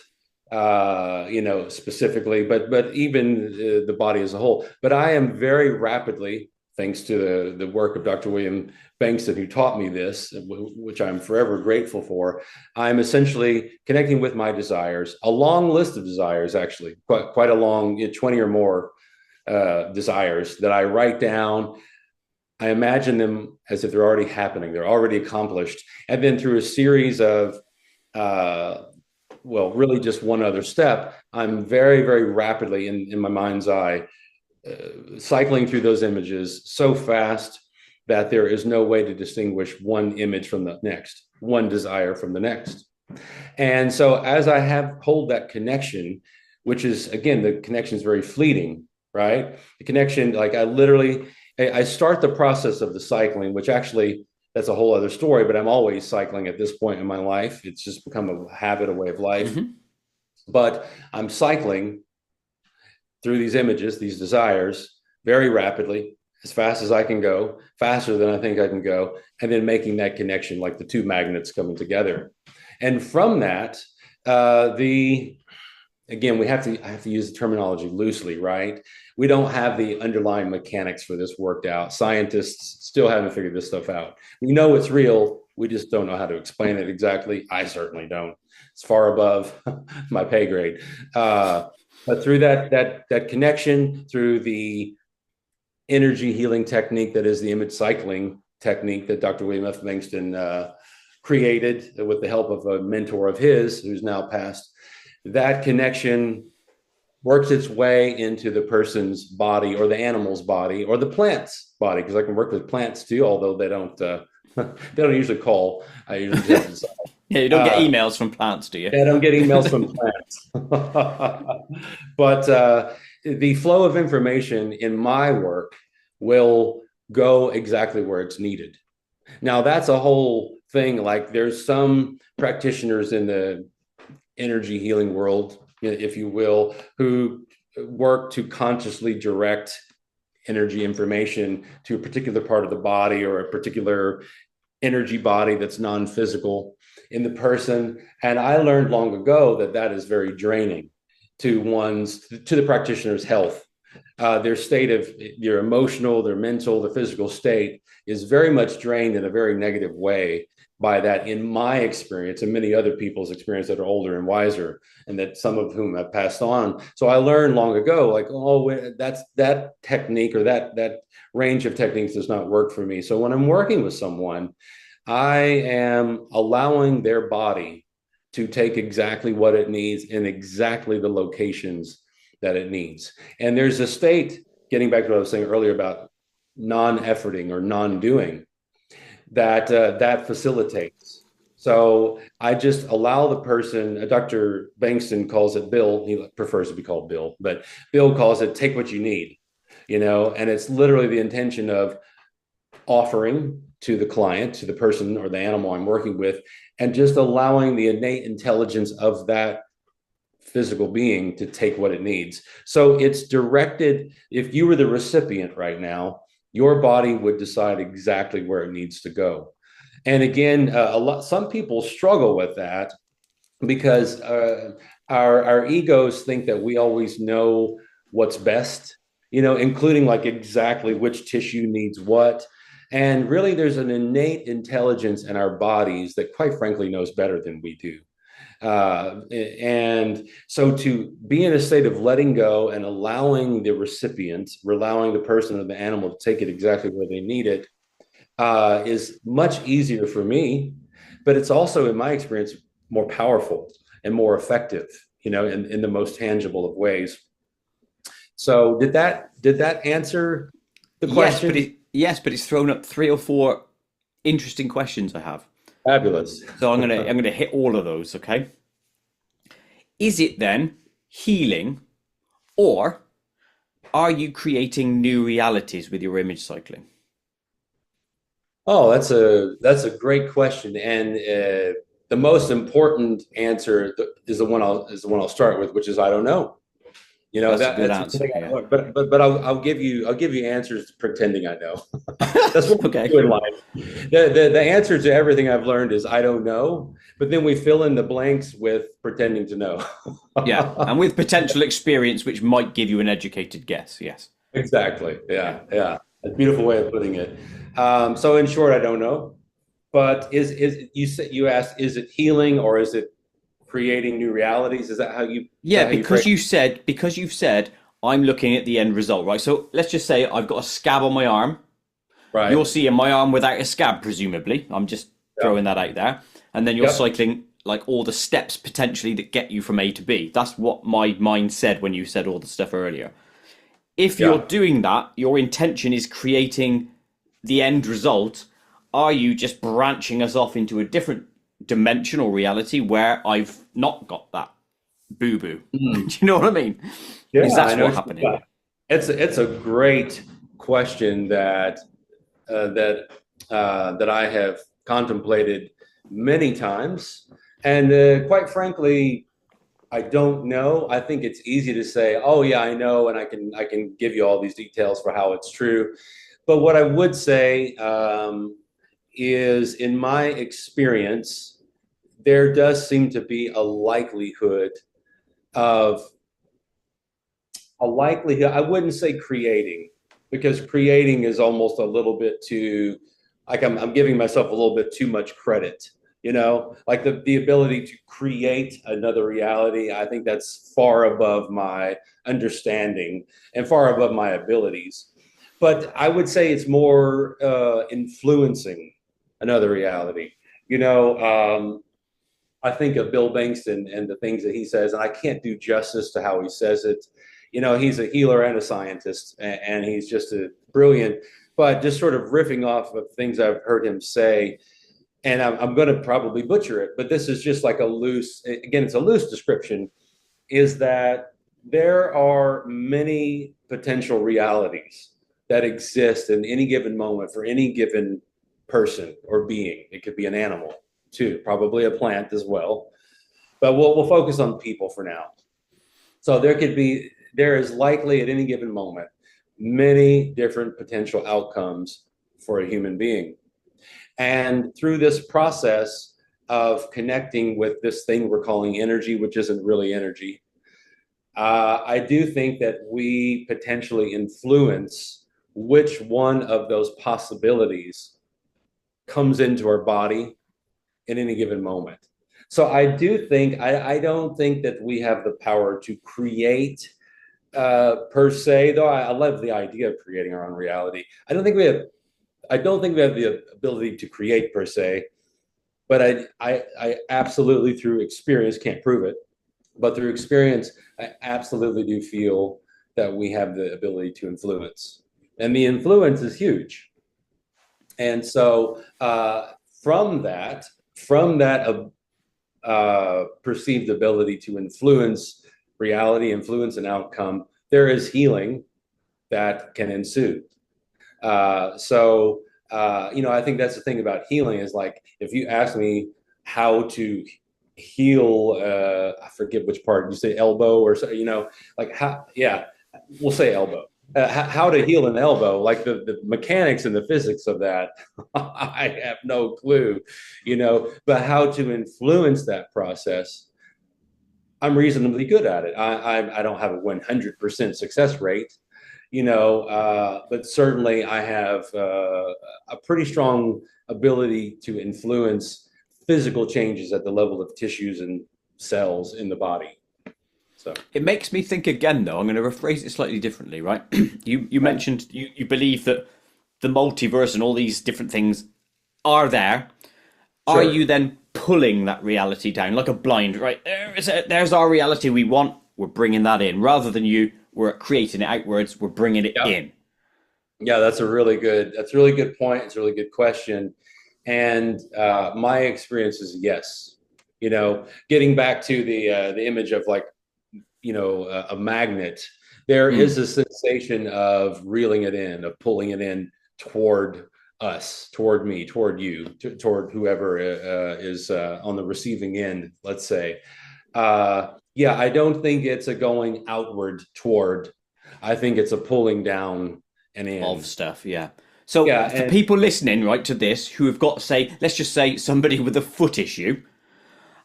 specifically, but even the body as a whole. But I am very rapidly, thanks to the work of Dr. William Bengston, who taught me this, which I'm forever grateful for. I'm essentially connecting with my desires, a long list of desires, actually, quite a long, 20 or more desires that I write down. I imagine them as if they're already happening, they're already accomplished. And then through a series of, really just one other step, I'm very, very rapidly in my mind's eye, cycling through those images so fast that there is no way to distinguish one image from the next, one desire from the next. And so as I hold that connection, which is, again, the connection is very fleeting, right? The connection, like I start the process of the cycling, which actually that's a whole other story, but I'm always cycling at this point in my life. It's just become a habit, a way of life. Mm-hmm. But I'm cycling through these images, these desires, very rapidly, as fast as I can go, faster than I think I can go, and then making that connection, like the two magnets coming together. And from that, again, I have to use the terminology loosely, right? We don't have the underlying mechanics for this worked out. Scientists still haven't figured this stuff out. We know it's real. We just don't know how to explain it exactly. I certainly don't. It's far above my pay grade. But through that connection, through the energy healing technique that is the image cycling technique that Dr. William F. Bengston created with the help of a mentor of his who's now passed, that connection works its way into the person's body or the animal's body or the plant's body, because I can work with plants too, although they don't they don't usually call. I usually just Yeah, you don't get emails from plants, do you? I don't get emails from plants. But the flow of information in my work will go exactly where it's needed. Now, that's a whole thing. Like, there's some practitioners in the energy healing world, if you will, who work to consciously direct energy information to a particular part of the body or a particular energy body that's non-physical in the person. And I learned long ago that that is very draining to the practitioner's health. Their state of their emotional, their mental, their physical state is very much drained in a very negative way by that, in my experience, and many other people's experience that are older and wiser, and that some of whom have passed on. So I learned long ago, like, oh, that's that technique or that range of techniques does not work for me. So when I'm working with someone, I am allowing their body to take exactly what it needs in exactly the locations that it needs. And there's a state, getting back to what I was saying earlier about non-efforting or non-doing, that facilitates. So I just allow the person, Dr. Bengston calls it Bill, he prefers to be called Bill, but Bill calls it take what you need, and it's literally the intention of offering to the client, to the person or the animal I'm working with, and just allowing the innate intelligence of that physical being to take what it needs. So it's directed. If you were the recipient right now, your body would decide exactly where it needs to go. And again, some people struggle with that because our egos think that we always know what's best, including like exactly which tissue needs what. And really, there's an innate intelligence in our bodies that, quite frankly, knows better than we do. And so to be in a state of letting go and allowing the recipient, allowing the person or the animal to take it exactly where they need it, is much easier for me, but it's also, in my experience, more powerful and more effective, in the most tangible of ways. So did that answer the question? Yes, but it's thrown up 3 or 4 interesting questions I have. Fabulous. So I'm gonna hit all of those, okay? Is it then healing, or are you creating new realities with your image cycling? Oh, that's a great question, and the most important answer is the one I'll start with, which is I don't know. That's a good answer. Yeah. But I'll give you answers pretending I know. That's what Okay. we do in life. The answer to everything I've learned is I don't know, but then we fill in the blanks with pretending to know. Yeah, and with potential experience, which might give you an educated guess. Yes. Exactly. Yeah. A beautiful way of putting it. So in short, I don't know. But you asked, is it healing or is it creating new realities? Is that how you? Yeah, because you've said I'm looking at the end result, right? So let's just say I've got a scab on my arm. Right. You're seeing my arm without a scab, presumably. I'm just throwing that out there. And then you're cycling like all the steps potentially that get you from A to B. That's what my mind said when you said all the stuff earlier. If you're doing that, your intention is creating the end result. Are you just branching us off into a different dimensional reality where I've not got that boo-boo? Do you know what I mean? Yeah, is that's what's happening? It's a great question that I have contemplated many times, and quite frankly, I don't know. I think it's easy to say, "Oh yeah, I know," and I can give you all these details for how it's true. But what I would say is, in my experience, there does seem to be a likelihood. I wouldn't say creating, because creating is almost a little bit too, like I'm giving myself a little bit too much credit, like the ability to create another reality. I think that's far above my understanding and far above my abilities. But I would say it's more influencing another reality. I think of Bill Bengston and the things that he says, and I can't do justice to how he says it. He's a healer and a scientist, and he's just a brilliant, but just sort of riffing off of things I've heard him say. And I'm going to probably butcher it, but this is just like it's a loose description, is that there are many potential realities that exist in any given moment for any given person or being. It could be an animal too, probably a plant as well, but we'll focus on people for now. So there could be there is likely at any given moment many different potential outcomes for a human being. And through this process of connecting with this thing we're calling energy, which isn't really energy, I do think that we potentially influence which one of those possibilities comes into our body in any given moment. So I do think, I don't think that we have the power to create per se, though I love the idea of creating our own reality. I don't think we have the ability to create per se, but I absolutely through experience, can't prove it, but through experience, I absolutely do feel that we have the ability to influence. And the influence is huge. And so from that perceived ability to influence reality, influence an outcome, there is healing that can ensue. I think that's the thing about healing is like, if you ask me how to heal, I forget which part you say, elbow or so, like how, yeah, we'll say elbow. How to heal an elbow, like the mechanics and the physics of that, I have no clue, but how to influence that process, I'm reasonably good at it. I don't have a 100% success rate, but certainly I have a pretty strong ability to influence physical changes at the level of tissues and cells in the body. So It makes me think again, though. I'm going to rephrase it slightly differently, right? You right, mentioned you believe that the multiverse and all these different things are there. Are sure. you then pulling that reality down like a blind, right? There's our reality we want. We're bringing that in rather than we're creating it outwards. We're bringing it Yeah. in. Yeah, that's a really good point. It's a really good question. And my experience is yes. Getting back to the image of like, a magnet, there is Mm. a sensation of reeling it in, of pulling it in toward us, toward me, toward you, toward whoever is on the receiving end, let's say. Yeah, I don't think it's a going outward toward. I think it's a pulling down and Of in. stuff, yeah. So Yeah, for and people listening, right, to this who have got, say, let's just say somebody with a foot issue,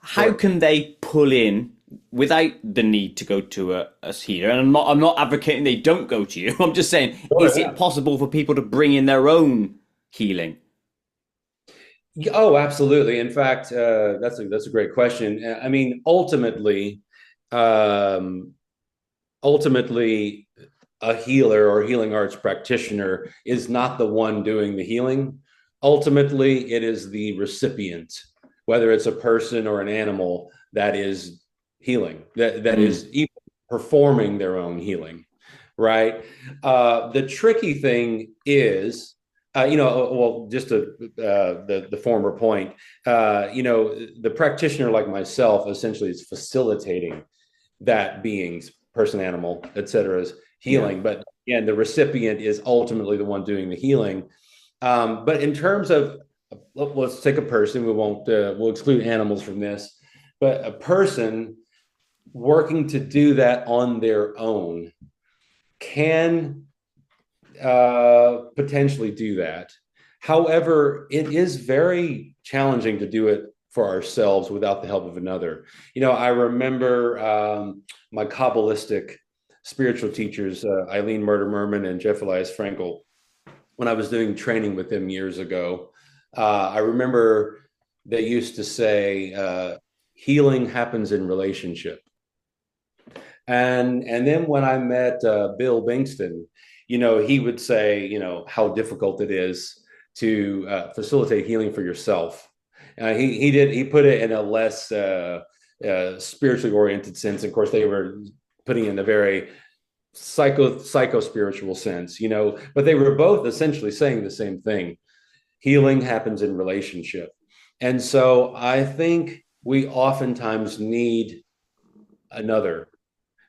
how sure. can they pull in without the need to go to a healer? And I'm not advocating they don't go to you. I'm just saying, Oh, is yeah. it possible for people to bring in their own healing? Oh, absolutely. In fact, that's a great question. I mean, um, ultimately, a healer or healing arts practitioner is not the one doing the healing. Ultimately, it is the recipient, whether it's a person or an animal that is healing, that Mm. is even performing their own healing, right? The tricky thing is, well, just the former point, the practitioner like myself essentially is facilitating that being's person, animal, et cetera's Yeah. healing. But again, the recipient is ultimately the one doing the healing. But in terms of, let's take a person. We'll exclude animals from this, but a person working to do that on their own can potentially do that. However, it is very challenging to do it for ourselves without the help of another. I remember my Kabbalistic spiritual teachers, Eileen Murder Merman and Jeff Elias Frankel, when I was doing training with them years ago. I remember they used to say, healing happens in relationship. And then when I met Bill Bengston, he would say, how difficult it is to facilitate healing for yourself. He put it in a less spiritually oriented sense. Of course, they were putting in a very psycho spiritual sense, but they were both essentially saying the same thing. Healing happens in relationship. And so I think we oftentimes need another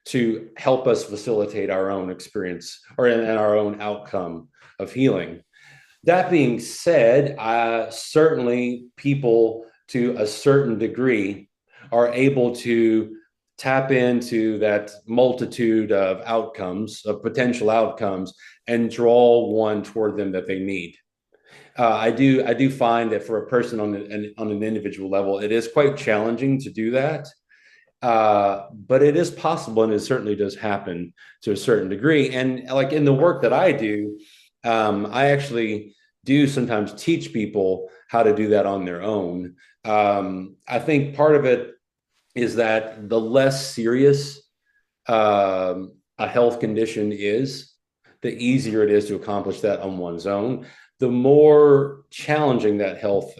to help us facilitate our own experience or and our own outcome of healing. That being said, certainly people to a certain degree are able to tap into that multitude of outcomes, of potential outcomes, and draw one toward them that they need. I do find that for a person on an individual level, it is quite challenging to do that. But it is possible, and it certainly does happen to a certain degree. And like in the work that I do, I actually do sometimes teach people how to do that on their own. I think part of it is that the less serious a health condition is, the easier it is to accomplish that on one's own. The more challenging that health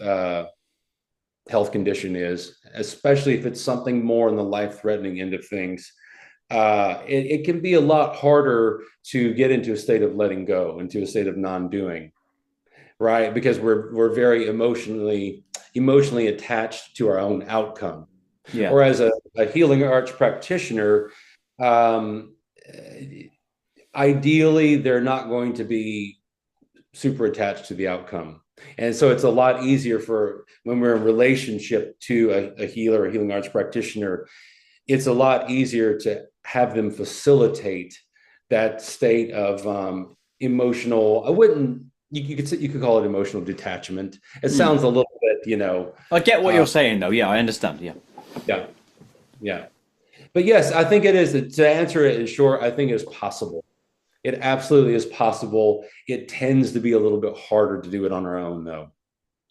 condition is, especially if it's something more on the life-threatening end of things, it can be a lot harder to get into a state of letting go, into a state of non-doing, right? Because we're very emotionally attached to our own outcome. Yeah. Or as a healing arts practitioner, ideally, they're not going to be super attached to the outcome. And so it's a lot easier for when we're in relationship to a healer, a healing arts practitioner, it's a lot easier to have them facilitate that state of emotional, I wouldn't, you could call it emotional detachment. It sounds a little bit, I get what you're saying, though. Yeah, I understand. Yeah. Yeah. Yeah. But yes, I think it is. To answer it in short, I think it's possible. It absolutely is possible. It tends to be a little bit harder to do it on our own, though.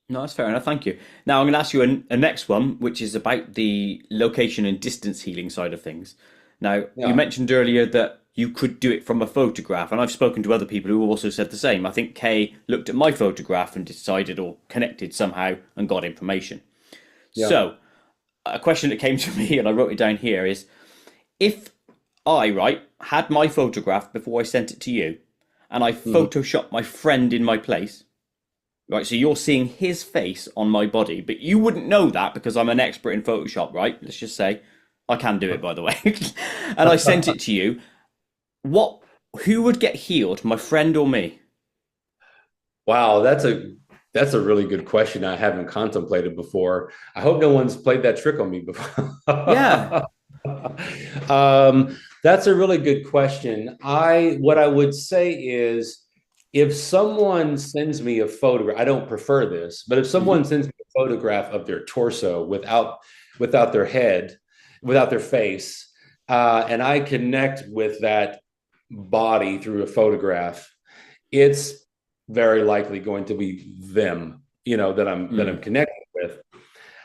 No, that's fair enough. Thank you. Now I'm going to ask you a next one, which is about the location and distance healing side of things. Now, you Yeah. mentioned earlier that you could do it from a photograph, and I've spoken to other people who also said the same. I think Kay looked at my photograph and decided or connected somehow and got information. Yeah. So, a question that came to me, and I wrote it down here, is if I, right, had my photograph before I sent it to you, and I photoshopped my friend in my place, right, so you're seeing his face on my body, but you wouldn't know that because I'm an expert in Photoshop, right? Let's just say I can do it, by the way. And I sent it to you. Who would get healed, my friend or me? Wow, that's a really good question I haven't contemplated before. I hope no one's played that trick on me before. Yeah. That's a really good question. What I would say is if someone sends me a photograph, I don't prefer this, but if someone Hmm. sends me a photograph of their torso without their head, without their face, and I connect with that body through a photograph, it's very likely going to be them, that I'm connecting with.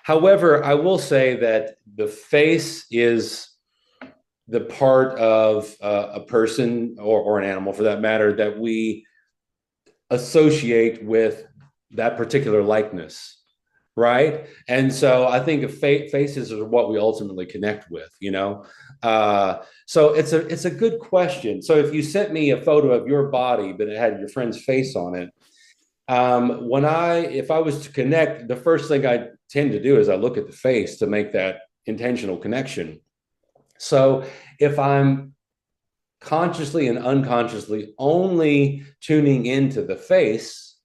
However, I will say that the face is the part of a person or an animal, for that matter, that we associate with that particular likeness, right? And so I think faces are what we ultimately connect with. So it's a good question. So if you sent me a photo of your body, but it had your friend's face on it, if I was to connect, the first thing I tend to do is I look at the face to make that intentional connection. So if I'm consciously and unconsciously only tuning into the face,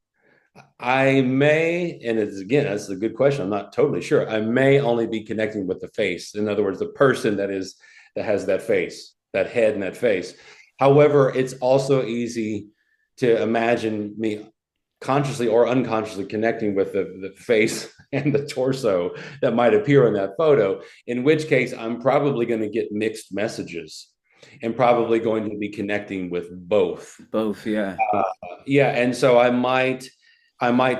I may, and that's a good question. I'm not totally sure. I may only be connecting with the face. In other words, the person that has that face, that head and that face. However, it's also easy to imagine me consciously or unconsciously connecting with the face and the torso that might appear in that photo, in which case I'm probably going to get mixed messages and probably going to be connecting with both. Both, yeah. Yeah, and so I might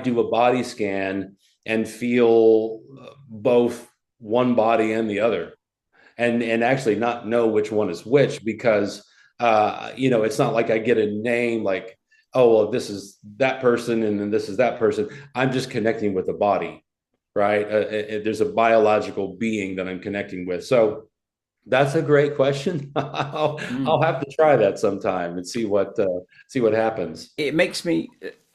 do a body scan and feel both one body and the other, and actually not know which one is which, because it's not like I get a name like, oh, well, this is that person and then this is that person. I'm just connecting with the body, right? There's a biological being that I'm connecting with. So that's a great question. I'll have to try that sometime and see what happens. It makes me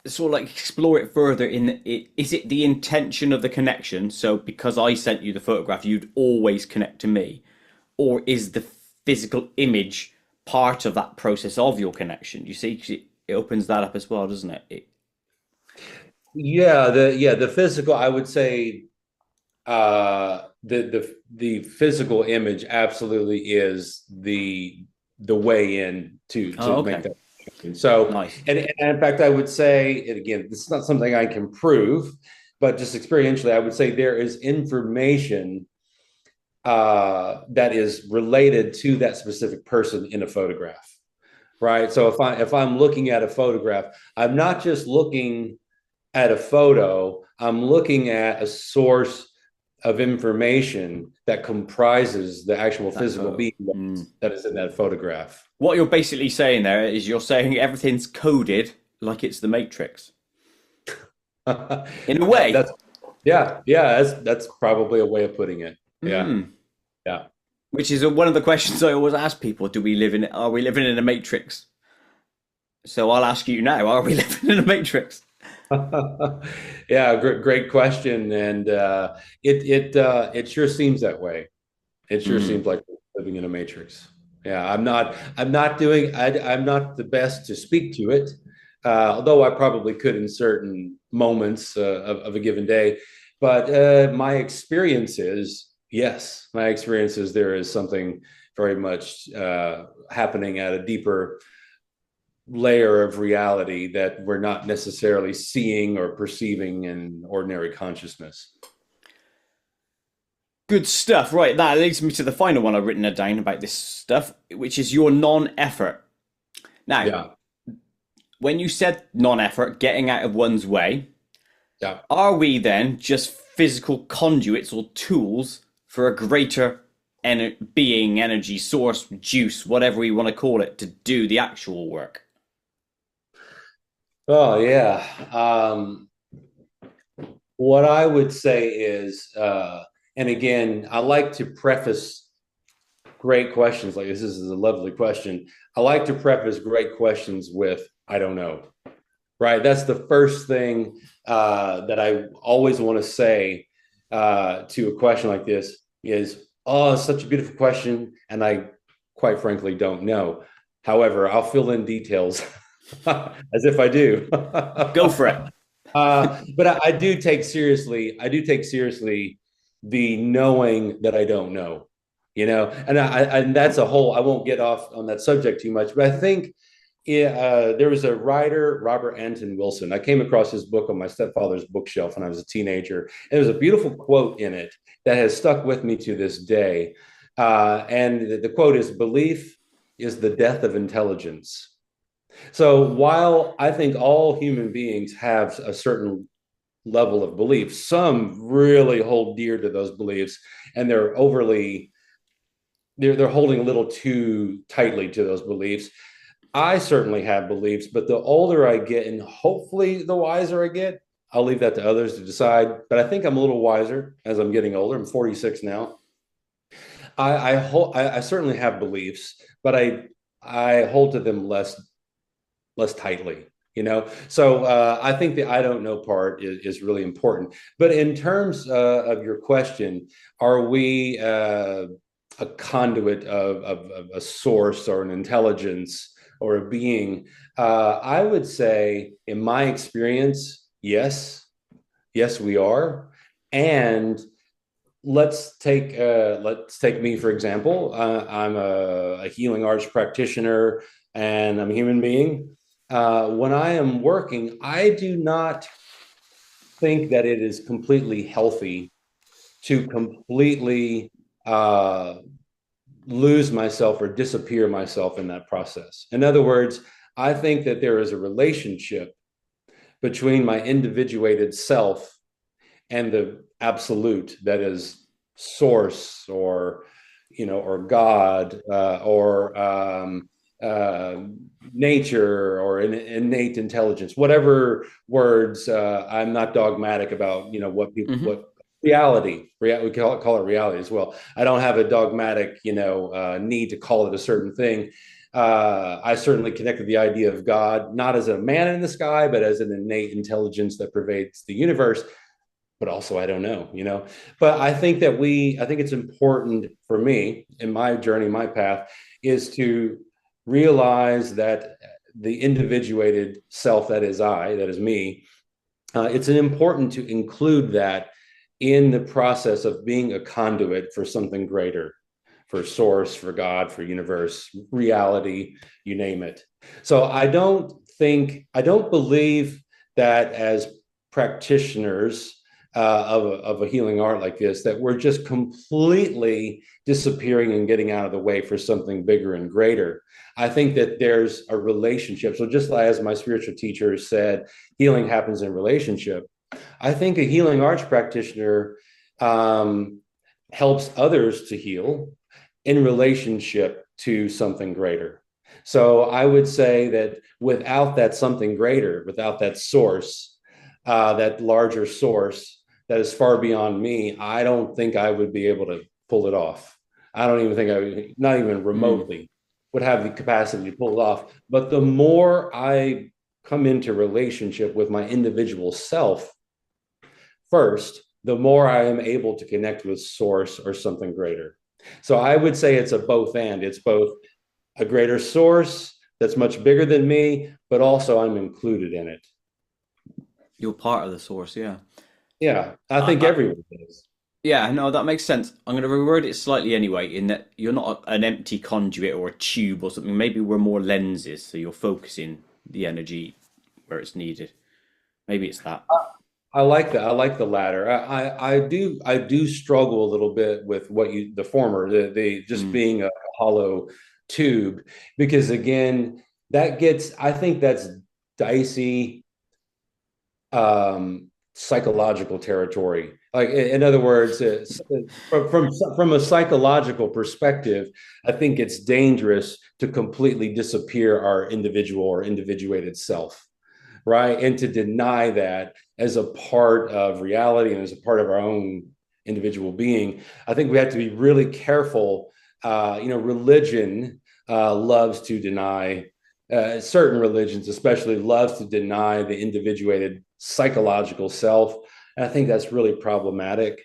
sort of like explore it further. Is it the intention of the connection? So because I sent you the photograph, you'd always connect to me, or is the physical image part of that process of your connection? You see, 'cause it opens that up as well, doesn't it? Yeah, the physical, I would say the physical image absolutely is the way in to make Okay. that connection. So, Nice. and in fact, I would say, and again, this is not something I can prove, but just experientially, I would say there is information that is related to that specific person in a photograph, right? So if I'm looking at a photograph, I'm not just looking at a photo, I'm looking at a source of information that comprises the actual That physical photo. being that is in that photograph. What you're basically saying there is you're saying everything's coded like it's the Matrix. In a way. That's yeah, that's probably a way of putting it. Yeah, Mm. yeah. Which is one of the questions I always ask people. Are we living in a Matrix? So I'll ask you now, are we living in a Matrix? Yeah, great question, and it sure seems that way. It sure Mm. seems like living in a matrix. Yeah, I'm not the best to speak to it, although I probably could in certain moments of a given day. But my experience is, yes, my experience is there is something very much happening at a deeper layer of reality that we're not necessarily seeing or perceiving in ordinary consciousness. Good stuff. Right, that leads me to the final one I've written down about this stuff, which is your non-effort. Now, Yeah, when you said non-effort, getting out of one's way, yeah. are we then just physical conduits or tools for a greater being, energy, source, juice, whatever we want to call it, to do the actual work? Oh yeah. What I would say is, and again, I like to preface great questions like this is a lovely question. I like to preface great questions with "I don't know." Right? That's the first thing that I always want to say to a question like this is, "Oh, it's such a beautiful question, and I quite frankly don't know." However, I'll fill in details as if I do. Go for it. But I do take seriously. I do take seriously the knowing that I don't know. And that's a whole. I won't get off on that subject too much, but I think there was a writer, Robert Anton Wilson. I came across his book on my stepfather's bookshelf when I was a teenager. And there's a beautiful quote in it that has stuck with me to this day. And the quote is, "Belief is the death of intelligence." So while I think all human beings have a certain level of belief, some really hold dear to those beliefs, and they're holding a little too tightly to those beliefs. I certainly have beliefs, but the older I get, and hopefully the wiser I get, I'll leave that to others to decide. But I think I'm a little wiser as I'm getting older. I'm 46 now. I certainly have beliefs, but I hold to them less tightly. So I think the "I don't know" part is really important. But in terms of your question, are we a conduit of a source or an intelligence or a being? I would say, in my experience, yes, we are. And let's take me for example. I'm a healing arts practitioner, and I'm a human being. When I am working, I do not think that it is completely healthy to completely uh, lose myself or disappear myself in that process. In other words, I think that there is a relationship between my individuated self and the absolute that is source or God uh, nature or an innate intelligence, whatever words. I'm not dogmatic about Hmm. what reality. We call it reality as well. I don't have a dogmatic need to call it a certain thing. I certainly connected the idea of God not as a man in the sky, but as an innate intelligence that pervades the universe. But also, I don't know. But I think it's important for me in my journey, my path, is to realize that the individuated self that is me, it's important to include that in the process of being a conduit for something greater, for source, for God, for universe, reality, you name it. So I don't believe that as practitioners of a healing art like this, that we're just completely disappearing and getting out of the way for something bigger and greater. I think that there's a relationship. So just as my spiritual teacher said, healing happens in relationship. I think a healing arts practitioner helps others to heal in relationship to something greater. So I would say that without that something greater, without that source, that larger source that is far beyond me, I don't think I would be able to pull it off. I don't even think I would, not even remotely, would have the capacity to pull it off. But the more I come into relationship with my individual self first, the more I am able to connect with source or something greater. So I would say it's a both and. It's both a greater source that's much bigger than me, but also I'm included in it. You're part of the source, yeah. Yeah, I think I, everyone is. Yeah, no, that makes sense. I'm going to reword it slightly anyway, in that you're not an empty conduit or a tube or something. Maybe we're more lenses, so you're focusing the energy where it's needed. Maybe it's that. I like that. I like the latter. I do struggle a little bit with what you the former, the just Mm. being a hollow tube, because again, that gets I think that's dicey psychological territory. Like in other words, from a psychological perspective, I think it's dangerous to completely disappear our individual or individuated self, right? And to deny that as a part of reality and as a part of our own individual being. I think we have to be really careful. Religion loves to deny, certain religions especially loves to deny the individuated psychological self. And I think that's really problematic.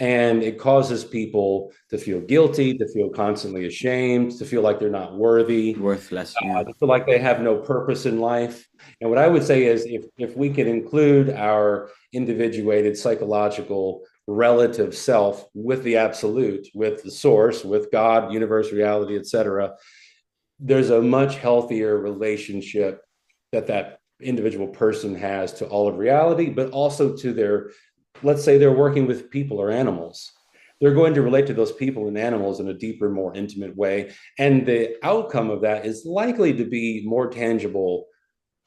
And it causes people to feel guilty, to feel constantly ashamed, to feel like they're not worthy, Worthless, yeah. to feel like they have no purpose in life. And what I would say is if we can include our individuated psychological relative self with the absolute, with the source, with God, universe, reality, etc., there's a much healthier relationship that individual person has to all of reality, but also to their, let's say they're working with people or animals. They're going to relate to those people and animals in a deeper, more intimate way. And the outcome of that is likely to be more tangible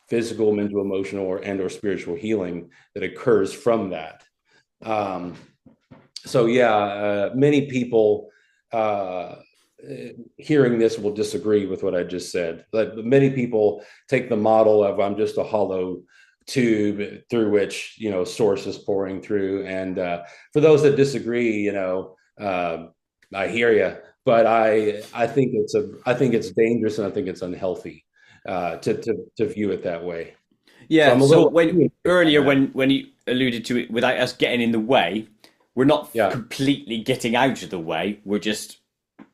physical, mental, emotional, or spiritual healing that occurs from that. Um, many people hearing this will disagree with what I just said. But many people take the model of I'm just a hollow tube through which source is pouring through. And for those that disagree, I hear you, but I think it's dangerous and I think it's unhealthy to view it that way. So Yeah, I'm a so little when earlier on that. when you alluded to it without us getting in the way, we're not Yeah. completely getting out of the way. We're just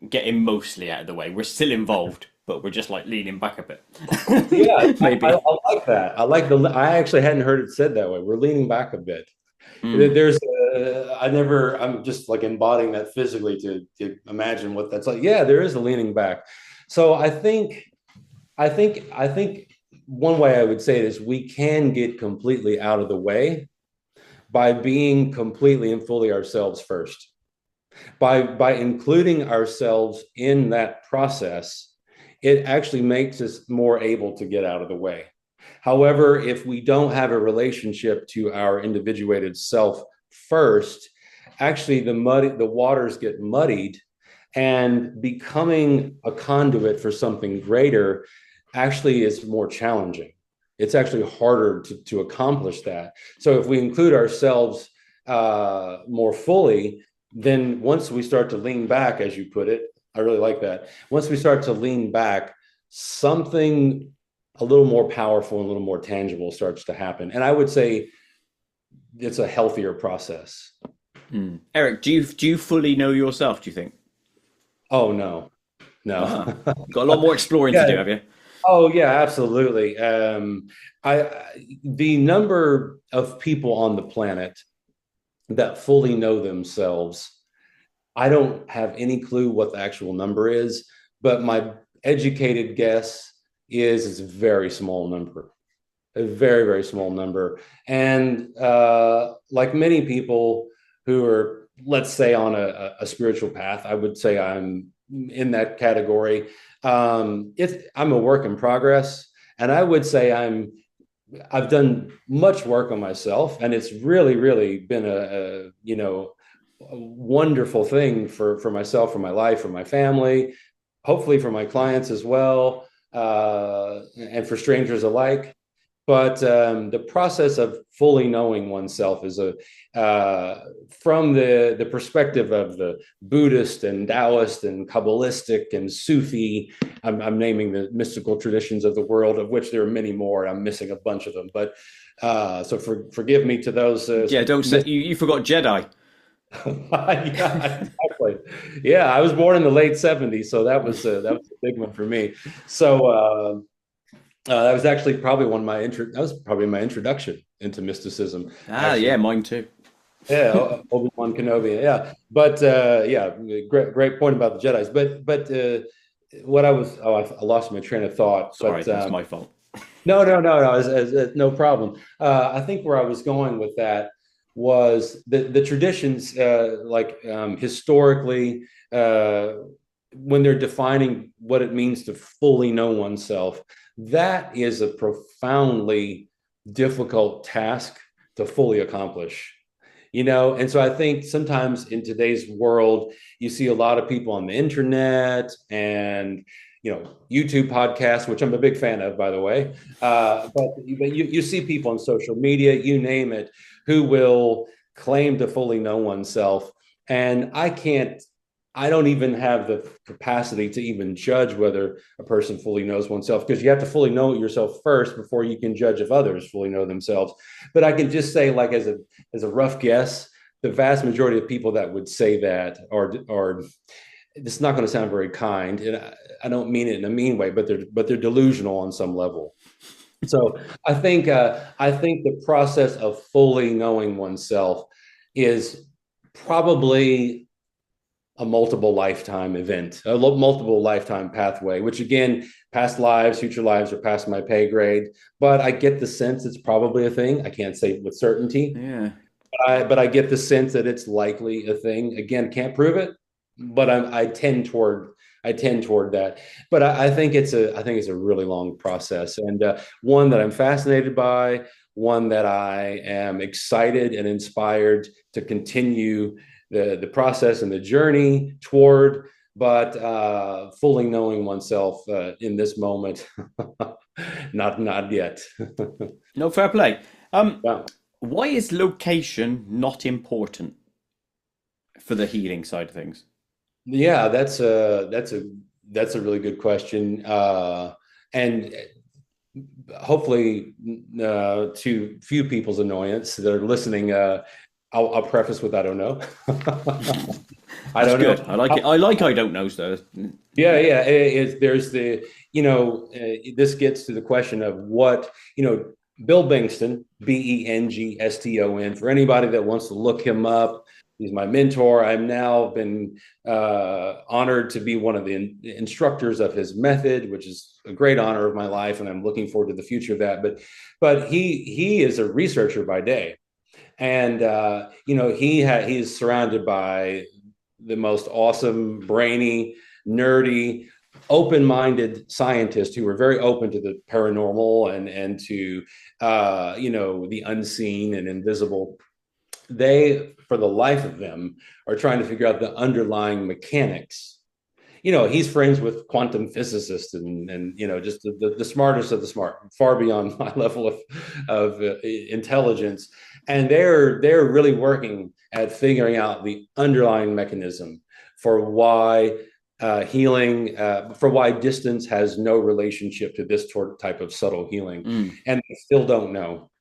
getting mostly out of the way. We're still involved, but we're just like leaning back a bit. Yeah, Maybe. I like that. I actually hadn't heard it said that way. We're leaning back a bit. Mm. I'm just like embodying that physically to imagine what that's like. Yeah, there is a leaning back. So I think one way I would say it is we can get completely out of the way by being completely and fully ourselves first. By including ourselves in that process, it actually makes us more able to get out of the way. However, if we don't have a relationship to our individuated self first, actually the waters get muddied, and becoming a conduit for something greater actually is more challenging. It's actually harder to accomplish that. So if we include ourselves more fully, then once we start to lean back, as you put it, I really like that. Once we start to lean back, something a little more powerful and a little more tangible starts to happen. And I would say it's a healthier process. Mm. Eric, do you fully know yourself, do you think? Oh no, no. Ah, got a lot more exploring to do, Yeah. have you? Oh yeah, absolutely. I the number of people on the planet that fully know themselves. I don't have any clue what the actual number is, but my educated guess is it's a very small number, a very, very small number. And like many people who are, let's say, on a spiritual path, I would say I'm in that category. I'm a work in progress, and I would say I've done much work on myself, and it's really, really been a wonderful thing for myself, for my life, for my family, hopefully for my clients as well, and for strangers alike. But the process of fully knowing oneself is from the perspective of the Buddhist and Taoist and Kabbalistic and Sufi. I'm naming the mystical traditions of the world, of which there are many more. I'm missing a bunch of them, but so forgive me to those. Yeah, don't say you forgot Jedi. Yeah, exactly. Yeah, I was born in the late '70s, so that was a big one for me. So that was actually probably that was probably my introduction into mysticism. Ah, yeah, Actually, mine too. yeah, Obi-Wan Kenobi. Yeah, but yeah, great point about the Jedi's. But what I was I lost my train of thought. Sorry, But that's my fault. no, no problem. I think where I was going with that was the traditions, historically, when they're defining what it means to fully know oneself, that is a profoundly difficult task to fully accomplish. And so I think sometimes in today's world, you see a lot of people on the internet and YouTube podcasts, which I'm a big fan of, by the way. But you see people on social media, you name it, who will claim to fully know oneself. And I don't even have the capacity to even judge whether a person fully knows oneself, because you have to fully know yourself first before you can judge if others fully know themselves. But I can just say, like, as a rough guess, the vast majority of people that would say that are it's not going to sound very kind, and I don't mean it in a mean way, but they're delusional on some level. So I think the process of fully knowing oneself is probably a multiple lifetime event, a multiple lifetime pathway, which again, past lives, future lives are past my pay grade. But I get the sense it's probably a thing. I can't say with certainty, Yeah. but I get the sense that it's likely a thing. Again, can't prove it, but I tend toward that. But I think I think it's a really long process, and one that I'm fascinated by, one that I am excited and inspired to continue the process and the journey toward. But fully knowing oneself in this moment, not yet. No, fair play. Yeah. Why is location not important for the healing side of things? Yeah, that's a really good question, and hopefully, to few people's annoyance that are listening, I'll preface with I don't know. I That's don't good. know. I like it. I like I don't know stuff. Yeah. There's this gets to the question of what, Bill Bengston, Bengston, for anybody that wants to look him up. He's my mentor. I've now been honored to be one of the instructors of his method, which is a great honor of my life, and I'm looking forward to the future of that. But he is a researcher by day, and he's surrounded by the most awesome, brainy, nerdy, open-minded scientists who are very open to the paranormal and to the unseen and invisible. They, for the life of them, are trying to figure out the underlying mechanics. He's friends with quantum physicists and just the smartest of the smart, far beyond my level of intelligence. And they're really working at figuring out the underlying mechanism for why healing, for why distance has no relationship to this type of subtle healing. Mm. And they still don't know.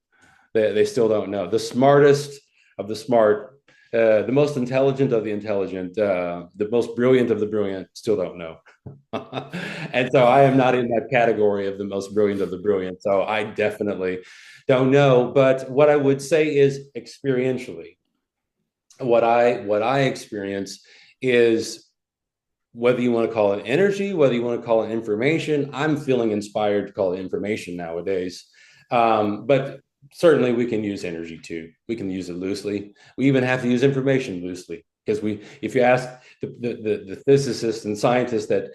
They still don't know. The smartest of the smart, the most intelligent of the intelligent, the most brilliant of the brilliant still don't know. And so I am not in that category of the most brilliant of the brilliant. So I definitely don't know. But what I would say is experientially, what I experience is, whether you want to call it energy, whether you want to call it information, I'm feeling inspired to call it information nowadays. But certainly we can use energy too. We can use it loosely. We even have to use information loosely, because if you ask the physicists and scientists that,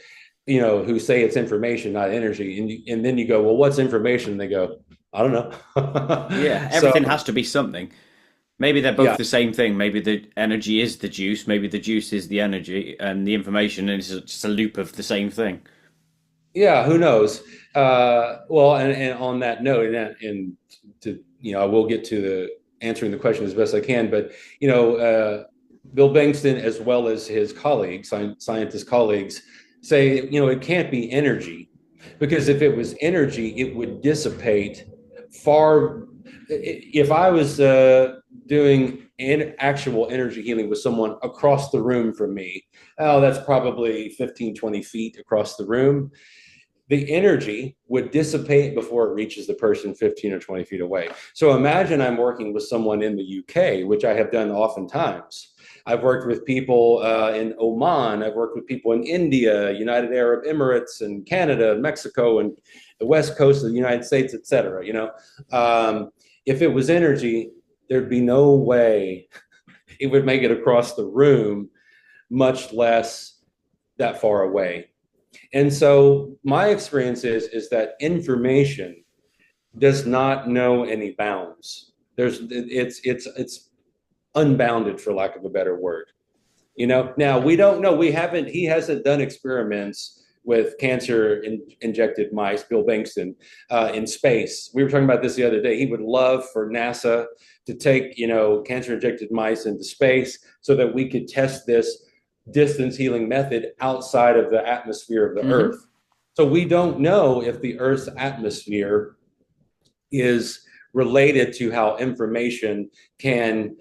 who say it's information, not energy, and then you go, well, what's information? And they go, I don't Yeah, know. So everything has to be something. Maybe they're both yeah, the same thing. Maybe the energy is the juice. Maybe the juice is the energy, and the information is just a loop of the same thing. yeah, who knows? Well, and on that note, and to, I will get to the answering the question as best I can, but Bill Bengston, as well as his colleagues, scientist colleagues, say, it can't be energy, because if it was energy, it would dissipate far. If I was doing actual energy healing with someone across the room from me, oh, that's probably 15, 20 feet across the room, the energy would dissipate before it reaches the person 15 or 20 feet away. So imagine I'm working with someone in the UK, which I have done oftentimes. I've worked with people in Oman. I've worked with people in India, United Arab Emirates, and Canada, Mexico, and the West Coast of the United States, et cetera. If it was energy, there'd be no way it would make it across the room, much less that far away. And so my experience is that information does not know any bounds. It's unbounded, for lack of a better word. Now we don't know. He hasn't done experiments with injected mice, Bill Bengston, in space. We were talking about this the other day. He would love for NASA to take, cancer injected mice into space so that we could test this distance healing method outside of the atmosphere of the Hmm. Earth. So we don't know if the Earth's atmosphere is related to how information can,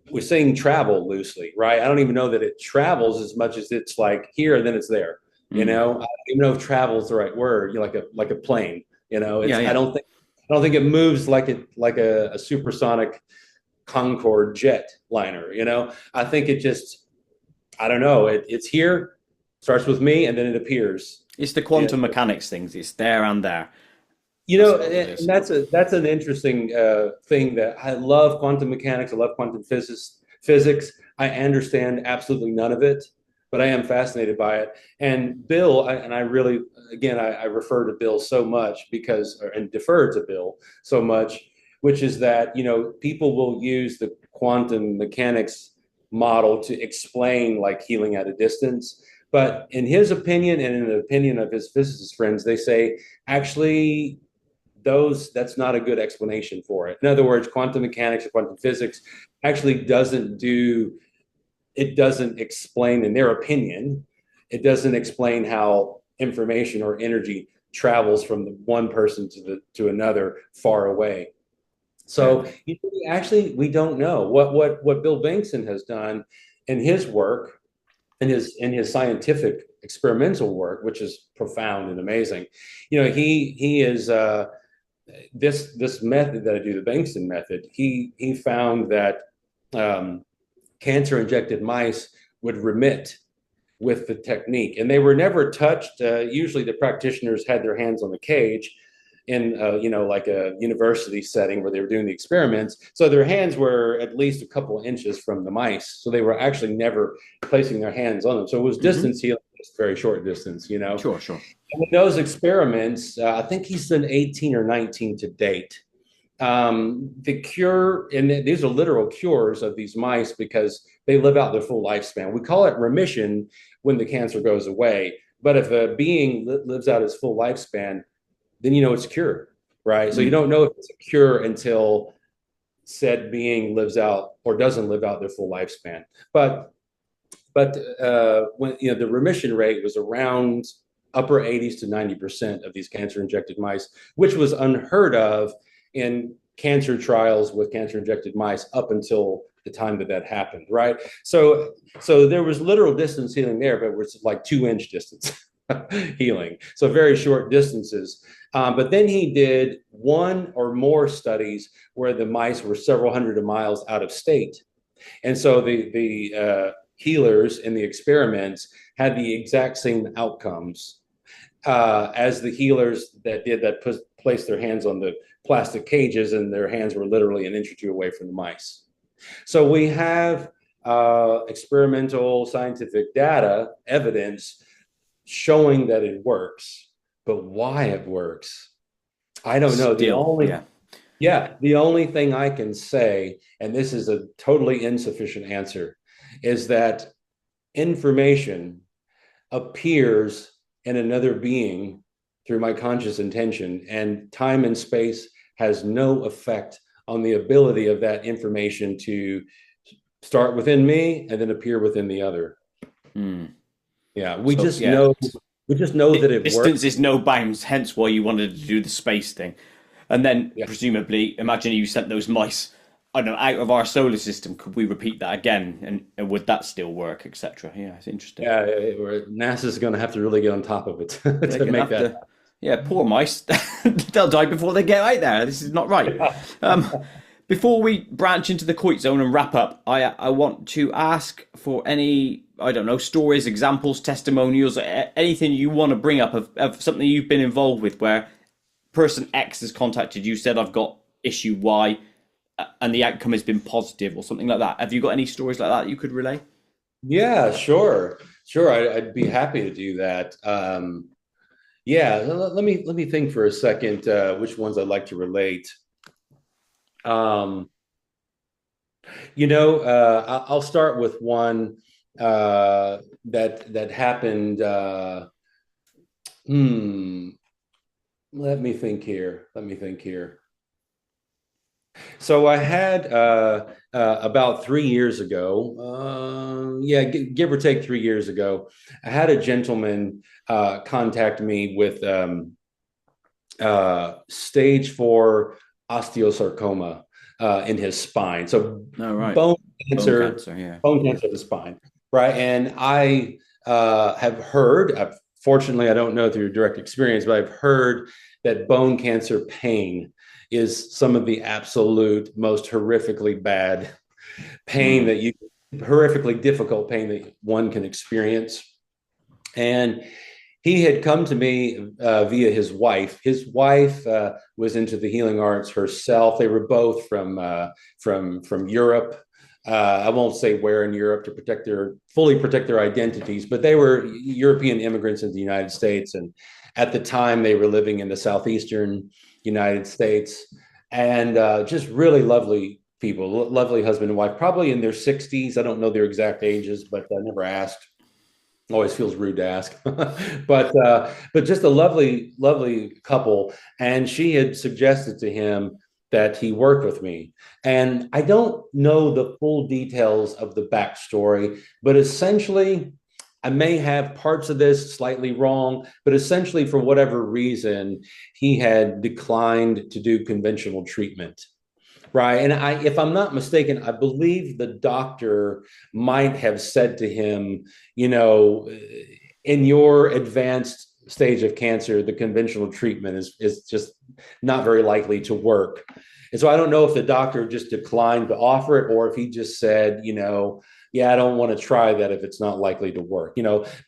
we're saying travel loosely, right? I don't even know that it travels as much as it's like here and then it's there. Mm. I don't even know if travel is the right word. Like a plane. It's Yeah, I yeah. don't think it moves like a supersonic Concorde jet liner. I think it just, I don't know. It's here, starts with me, and then it appears. It's the Yeah. quantum mechanics things. It's there and there. That's all it And is. that's an interesting thing, that I love quantum mechanics. I love quantum physics. I understand absolutely none of it, but I am fascinated by it. And Bill, and I really, again, I refer to Bill so much and defer to Bill so much, which is that, people will use the quantum mechanics model to explain like healing at a distance. But in his opinion, and in the opinion of his physicist friends, they say, actually, that's not a good explanation for it. In other words, quantum mechanics or quantum physics actually doesn't explain, in their opinion, it doesn't explain how information or energy travels from the one person to another far away. Yeah. So we don't know what Bill Bengston has done in his work, in his scientific experimental work, which is profound and amazing. He is this method that I do, the Bengston method. He found that cancer injected mice would remit with the technique, and they were never touched. Usually, the practitioners had their hands on the cage in like a university setting where they were doing the experiments. So their hands were at least a couple of inches from the mice. So they were actually never placing their hands on them. So it was Hmm. distance healing, very short distance. Sure, sure. And in those experiments, I think he's done 18 or 19 to date. The cure, and these are literal cures of these mice because they live out their full lifespan. We call it remission when the cancer goes away. But if a being lives out his full lifespan, then it's cured, right? So you Mm. don't know if it's a cure until said being lives out or doesn't live out their full lifespan. But when the remission rate was around upper 80s to 90% of these cancer injected mice, which was unheard of in cancer trials with cancer injected mice up until the time that happened, right? So there was literal distance healing there, but it was like 2-inch distance healing, so very short distances. But then he did one or more studies where the mice were several hundred of miles out of state. And so the healers in the experiments had the exact same outcomes as the healers that placed their hands on the plastic cages, and their hands were literally an inch or two away from the mice. So we have experimental scientific data, evidence showing that it works, but why it works, I don't know. The only thing I can say, and this is a totally insufficient answer, is that information appears in another being through my conscious intention, and time and space has no effect on the ability of that information to start within me and then appear within the other. Yeah, we just know that it Distance works. is no bounds, hence why you wanted to do the space thing. And then, Yeah. presumably, imagine you sent those mice, I don't know, out of our solar system. Could we repeat that again? And would that still work, etc.? Yeah, it's interesting. Yeah, NASA's going to have to really get on top of it to make that. Yeah, poor mice. They'll die before they get out there. This is not right. Before we branch into the Koit zone and wrap up, I want to ask for any, I don't know, stories, examples, testimonials, anything you want to bring up of something you've been involved with where person X has contacted you, said I've got issue Y, and the outcome has been positive or something like that. Have you got any stories like that you could relay? Yeah, sure. I'd be happy to do that. Yeah, let me think for a second which ones I'd like to relate. I'll start with one that happened. Let me think here. So I had about 3 years ago, give or take 3 years ago, I had a gentleman contact me with stage 4 osteosarcoma in his spine. So bone cancer of the spine, right? And I have heard, fortunately, I don't know through direct experience, but I've heard that bone cancer pain is some of the absolute most horrifically bad pain horrifically difficult pain that one can experience. And he had come to me via his wife. His wife was into the healing arts herself. They were both from Europe. I won't say where in Europe to fully protect their identities, but they were European immigrants in the United States. And at the time, they were living in the southeastern United States, and just really lovely people, lovely husband and wife, probably in their 60s. I don't know their exact ages, but I never asked. Always feels rude to ask, but just a lovely couple. And she had suggested to him that he worked with me. And I don't know the full details of the backstory, but essentially, I may have parts of this slightly wrong, but essentially, for whatever reason, he had declined to do conventional treatment. Right. And if I'm not mistaken, I believe the doctor might have said to him, in your advanced stage of cancer, the conventional treatment is just not very likely to work. And so I don't know if the doctor just declined to offer it, or if he just said, yeah, I don't want to try that if it's not likely to work,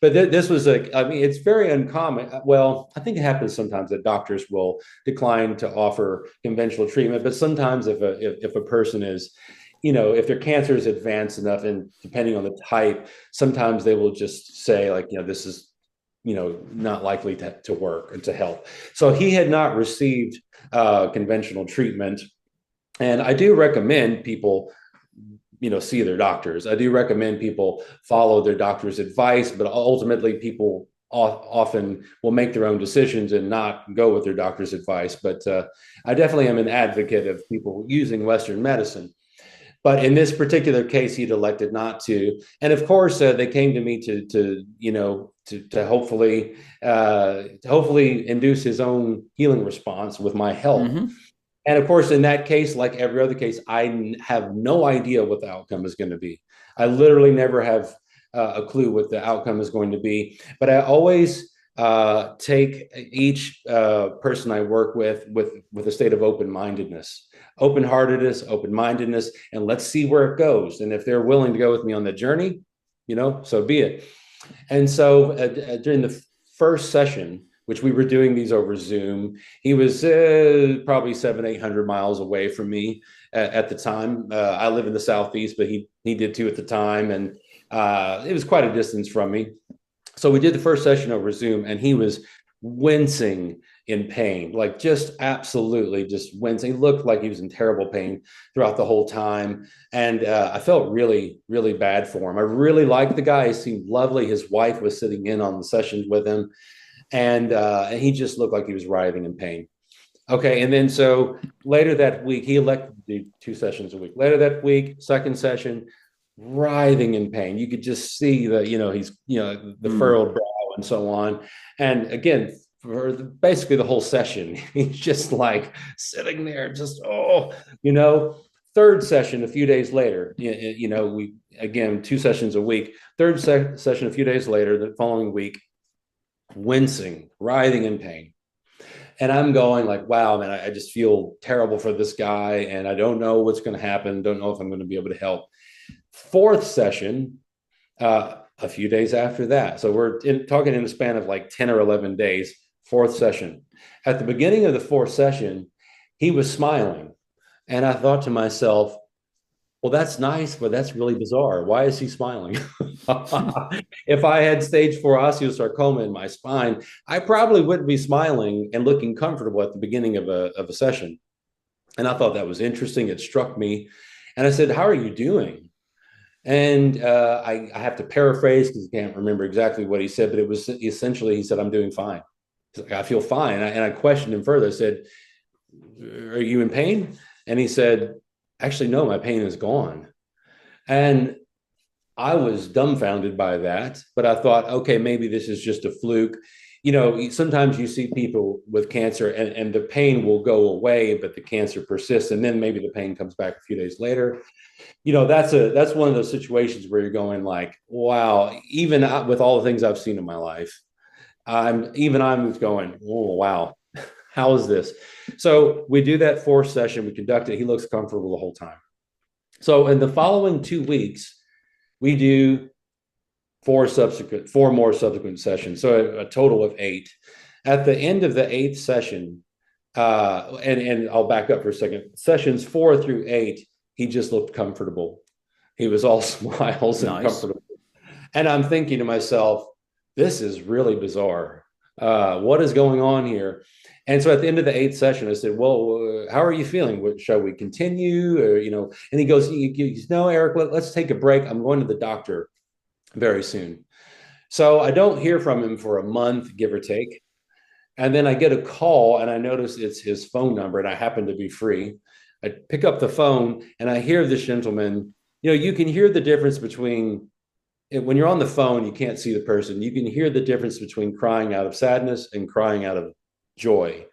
but this was it's very uncommon. Well, I think it happens sometimes that doctors will decline to offer conventional treatment, but sometimes if a person is, if their cancer is advanced enough, and depending on the type, sometimes they will just say this is, not likely to work and to help. So he had not received conventional treatment. And I do recommend people see their doctors. I do recommend people follow their doctor's advice, but ultimately people often will make their own decisions and not go with their doctor's advice. But I definitely am an advocate of people using Western medicine. But in this particular case, he'd elected not to. And of course, they came to me to hopefully induce his own healing response with my help. Mm-hmm. And of course, in that case, like every other case, I have no idea what the outcome is going to be. I literally never have a clue what the outcome is going to be. But I always take each person I work with a state of open-mindedness, open-heartedness, open-mindedness, and let's see where it goes. And if they're willing to go with me on the journey, so be it. And so during the first session, which we were doing these over Zoom, he was probably 700-800 miles away from me at the time. I live in the Southeast, but he did too at the time. And it was quite a distance from me. So we did the first session over Zoom, and he was wincing in pain, like just absolutely just wincing. He looked like he was in terrible pain throughout the whole time. And I felt really, really bad for him. I really liked the guy. He seemed lovely. His wife was sitting in on the sessions with him. And he just looked like he was writhing in pain. Okay. And then so later that week, he elected to do 2 sessions a week. Later that week, second session, writhing in pain. You could just see the, he's, the furrowed brow and so on. And again, for basically the whole session, he's just like sitting there, just, third session, a few days later, we, again, 2 sessions a week, third session, a few days later, the following week, wincing, writhing in pain. And I'm going like, wow, man, I just feel terrible for this guy. And I don't know what's going to happen. Don't know if I'm going to be able to help. Fourth session, a few days after that. So we're talking in a span of like 10 or 11 days, fourth session. At the beginning of the fourth session, he was smiling. And I thought to myself, well, that's nice, but that's really bizarre. Why is he smiling? If I had stage 4 osteosarcoma in my spine, I probably wouldn't be smiling and looking comfortable at the beginning of a session. And I thought that was interesting. It struck me. And I said, how are you doing? And I have to paraphrase because I can't remember exactly what he said, but it was essentially, he said, I'm doing fine. He's like, I feel fine. And I questioned him further. I said, are you in pain? And he said, actually, no, my pain is gone. And I was dumbfounded by that, but I thought, okay, maybe this is just a fluke. Sometimes you see people with cancer and the pain will go away, but the cancer persists. And then maybe the pain comes back a few days later. That's one of those situations where you're going like, wow, even with all the things I've seen in my life, I'm going, oh, wow, how is this? So we do that 4th session, we conduct it. He looks comfortable the whole time. So in the following 2 weeks, we do 4 more subsequent sessions. So a total of 8. At the end of the 8th session, and I'll back up for a second, sessions 4 through 8, he just looked comfortable. He was all smiles and comfortable. And I'm thinking to myself, this is really bizarre. What is going on here? And so at the end of the 8th session, I said, well, how are you feeling? Shall we continue? Or, and he goes, no, Eric, let's take a break. I'm going to the doctor very soon. So I don't hear from him for a month, give or take. And then I get a call and I notice it's his phone number and I happen to be free. I pick up the phone and I hear this gentleman, you can hear the difference between, when you're on the phone, you can't see the person. You can hear the difference between crying out of sadness and crying out of joy.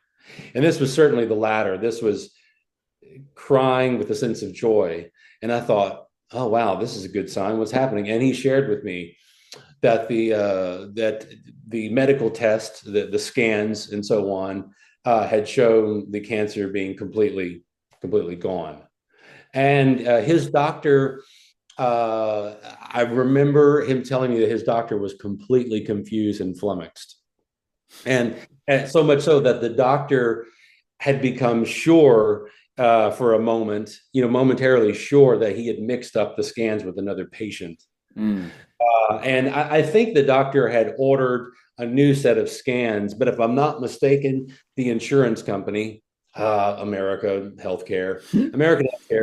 And this was certainly the latter. This was crying with a sense of joy. And I thought, oh, wow, this is a good sign. What's happening? And he shared with me that the medical test, the scans and so on, had shown the cancer being completely gone. And his doctor, I remember him telling me that his doctor was completely confused and flummoxed. And so much so that the doctor had become sure for a moment, momentarily sure that he had mixed up the scans with another patient. And I think the doctor had ordered a new set of scans, but if I'm not mistaken, the insurance company, American Healthcare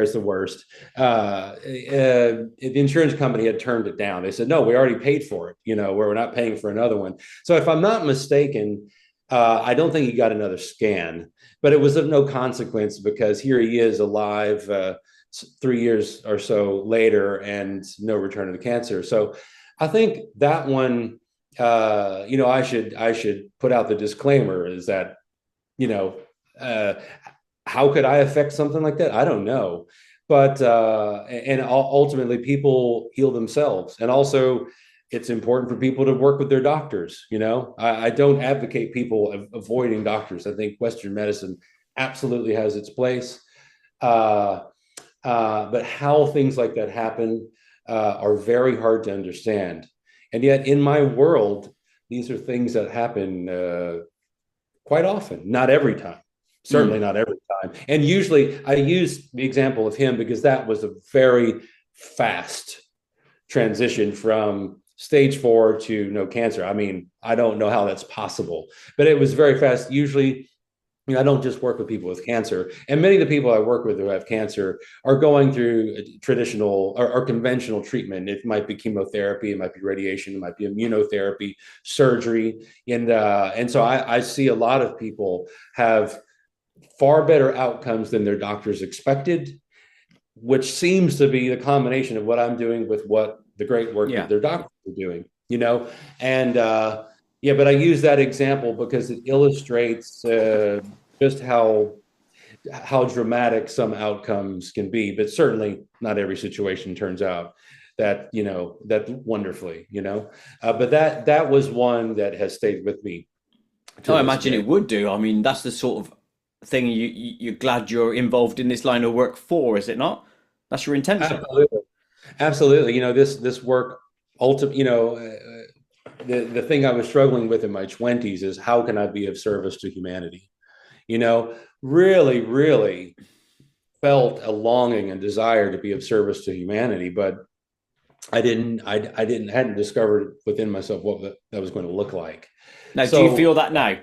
is the worst. The insurance company had turned it down. They said, no, we already paid for it. We're not paying for another one. So if I'm not mistaken, I don't think he got another scan, but it was of no consequence because here he is alive 3 years or so later and no return of the cancer. So I think that one, I should put out the disclaimer is that, how could I affect something like that? I don't know. But, and ultimately people heal themselves. And also it's important for people to work with their doctors. I don't advocate people avoiding doctors. I think Western medicine absolutely has its place. Uh, but how things like that happen are very hard to understand. And yet, in my world, these are things that happen quite often, not every time, certainly not every time. And usually, I use the example of him because that was a very fast transition from stage 4 to no cancer. I mean, I don't know how that's possible, but it was very fast. Usually, I don't just work with people with cancer, and many of the people I work with who have cancer are going through traditional or conventional treatment. It might be chemotherapy, it might be radiation, it might be immunotherapy, surgery, and so I see a lot of people have far better outcomes than their doctors expected, which seems to be the combination of what I'm doing with what the great work that their doctors are doing, and yeah, but I use that example because it illustrates just how dramatic some outcomes can be, but certainly not every situation turns out that wonderfully, but that was one that has stayed with me. I imagine it would do. I mean, that's the sort of thing you're glad you're involved in this line of work for, is it not? That's your intention. Absolutely. This work ultimately, the thing I was struggling with in my 20s is how can I be of service to humanity? Really, really felt a longing and desire to be of service to humanity, but I hadn't discovered within myself what that was going to look like. Now, do you feel that now?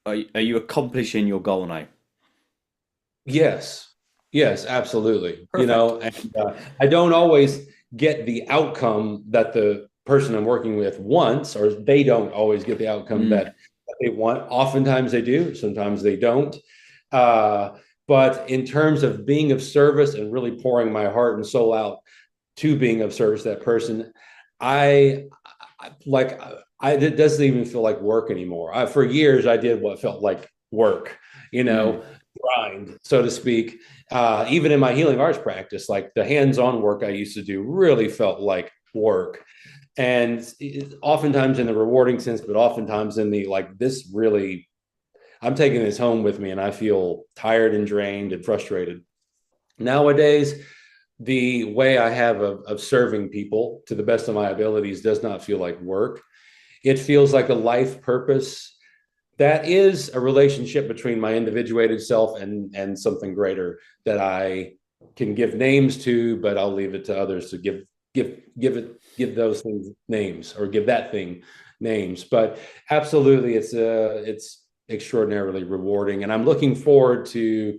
Are you accomplishing your goal now? Yes, absolutely. Perfect. And I don't always get the outcome that the person I'm working with wants, or they don't always get the outcome that they want. Oftentimes they do, sometimes they don't. But in terms of being of service and really pouring my heart and soul out to being of service to that person, it doesn't even feel like work anymore. For years, I did what felt like work, grind, so to speak. Even in my healing arts practice, like the hands-on work I used to do really felt like work. And oftentimes in the rewarding sense, but oftentimes in the this really, I'm taking this home with me and I feel tired and drained and frustrated. Nowadays, the way I have of serving people to the best of my abilities does not feel like work. It feels like a life purpose that is a relationship between my individuated self and something greater that I can give names to, but I'll leave it to others to give those things names, or give that thing names. But absolutely, it's extraordinarily rewarding, and I'm looking forward to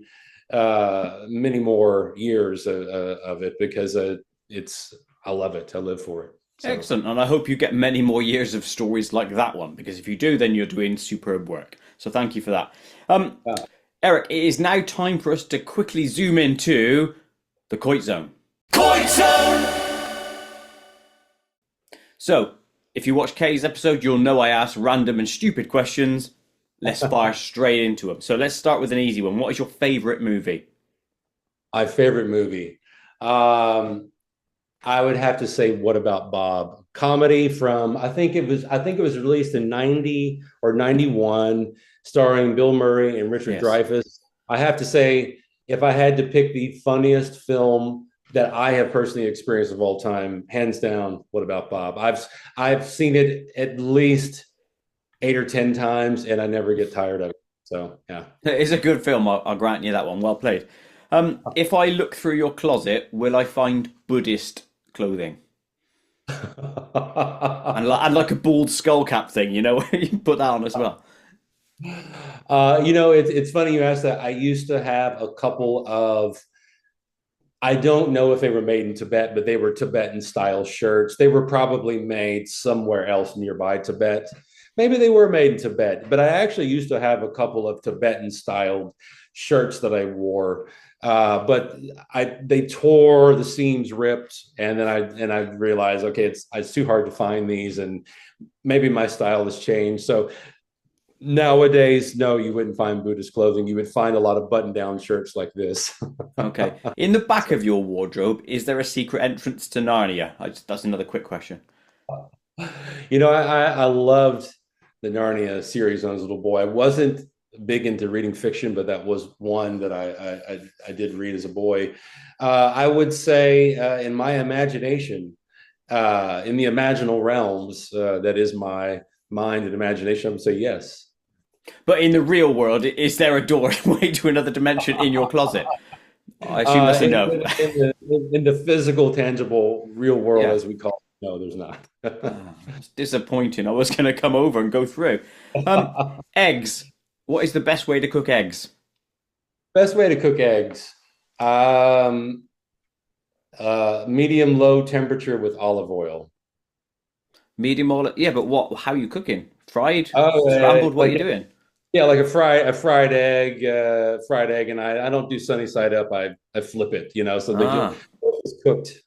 many more years of it because I love it. I live for it. So. Excellent, and I hope you get many more years of stories like that one, because if you do, then you're doing superb work. So thank you for that. Eric, it is now time for us to quickly zoom into the Koit Zone. Koit Zone! So, if you watch Kay's episode, you'll know I ask random and stupid questions. Let's fire straight into them. So let's start with an easy one. What is your favourite movie? My favorite movie? I would have to say, What About Bob? Comedy from, I think it was released in 90 or 91, starring Bill Murray and Richard Dreyfuss. I have to say, if I had to pick the funniest film that I have personally experienced of all time, hands down, What About Bob? I've seen it at least 8 or 10 times, and I never get tired of it. So, yeah. It's a good film. I'll grant you that one. Well played. If I look through your closet, will I find Buddhist clothing? and like a bald skull cap thing, you can put that on as well. It's funny you asked that. I used to have a couple of, I don't know if they were made in Tibet, but they were Tibetan style shirts. They were probably made somewhere else nearby Tibet. Maybe they were made in Tibet, but I actually used to have a couple of Tibetan styled shirts that I wore. But they tore, the seams ripped, and then I realized, okay, it's too hard to find these, and maybe my style has changed. So nowadays, no, you wouldn't find Buddhist clothing. You would find a lot of button-down shirts like this. Okay. In the back of your wardrobe, is there a secret entrance to Narnia? That's another quick question. I loved the Narnia series when I was a little boy. I wasn't big into reading fiction, but that was one that I did read as a boy. I would say in my imagination, in the imaginal realms, that is my mind and imagination. I would say yes. But in the real world, is there a doorway to another dimension in your closet? I assume that's a no. In the physical, tangible, real world, Yeah. as we call it, no, there's not. It's disappointing. I was going to come over and go through. Eggs. What is the best way to cook eggs? Best way to cook eggs. Um, Medium low temperature with olive oil. Medium or yeah, but what? How are you cooking? Fried, Oh, scrambled? What are like you doing? yeah, like a fried egg, and I don't do sunny side up. I flip it, so they just Ah, it's cooked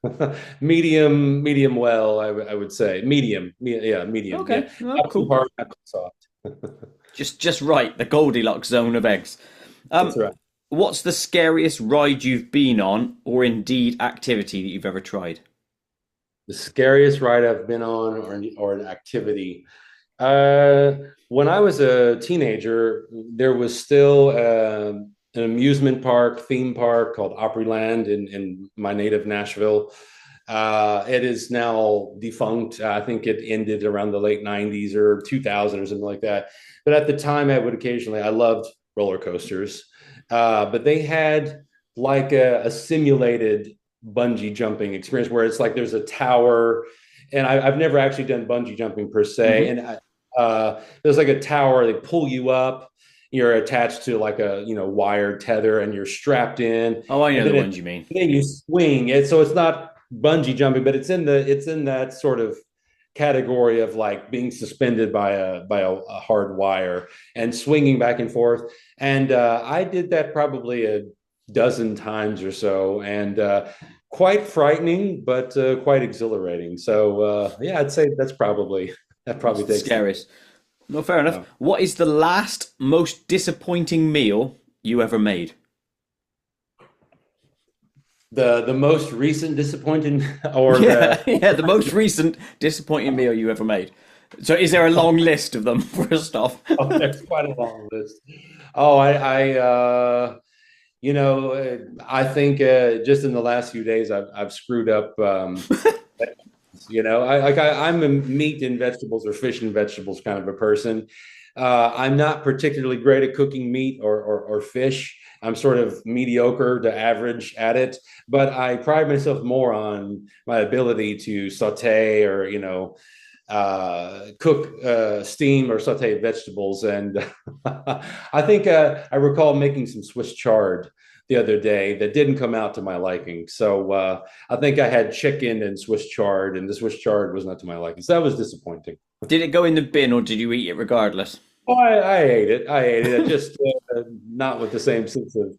medium well. I would say medium, yeah, okay, well, not too cool. hard, not too soft. Just right. The Goldilocks zone of eggs. That's Um, right. what's the scariest ride you've been on, or indeed activity that you've ever tried? The scariest ride I've been on, or an activity. Uh, when I was a teenager, there was still an amusement park, theme park called Opryland in my native Nashville. It is now defunct. I think it ended around the late 90s or 2000 or something like that. But at the time, I loved roller coasters. But they had like a simulated bungee jumping experience where it's like there's a tower. And I've never actually done bungee jumping per se. Hmm. And there's like a tower, they pull you up. You're attached to like a wired tether, and you're strapped in, Oh, I know and the ones you mean. then you swing it. So it's not bungee jumping, but it's in that sort of category of like being suspended by a hard wire and swinging back and forth. And I did that probably a dozen times or so, and quite frightening, but quite exhilarating. So yeah, I'd say that That's probably the takes the scariest. No, fair enough. uh, What is the last most disappointing meal you ever made? the most recent disappointing or the Yeah, yeah, the most recent disappointing meal you ever made. So, is there a long list of them for a stop? oh, there's quite a long list. Oh, I think just in the last few days, I've screwed up. I'm a meat and vegetables or fish and vegetables kind of a person. I'm not particularly great at cooking meat or fish. I'm sort of mediocre to average at it, but I pride myself more on my ability to saute or cook, steam or saute vegetables. And I think I recall making some Swiss chard the other day that didn't come out to my liking. So I think I had chicken and Swiss chard, and the Swiss chard was not to my liking. So that was disappointing. Did it go in the bin or did you eat it regardless? Oh, I ate it. I ate it. Just not with the same sense of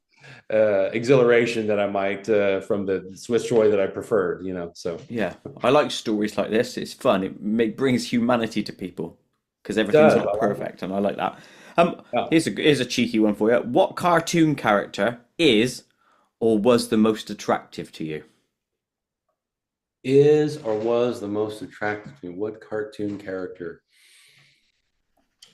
exhilaration that I might from the Swiss choy that I preferred. So Yeah, I like stories like this. It's fun. Brings humanity to people because it everything's does. not perfect, and I like that. Here's a cheeky one for you. What cartoon character is or was the most attractive to you? Is or was the most attractive to me? What cartoon character?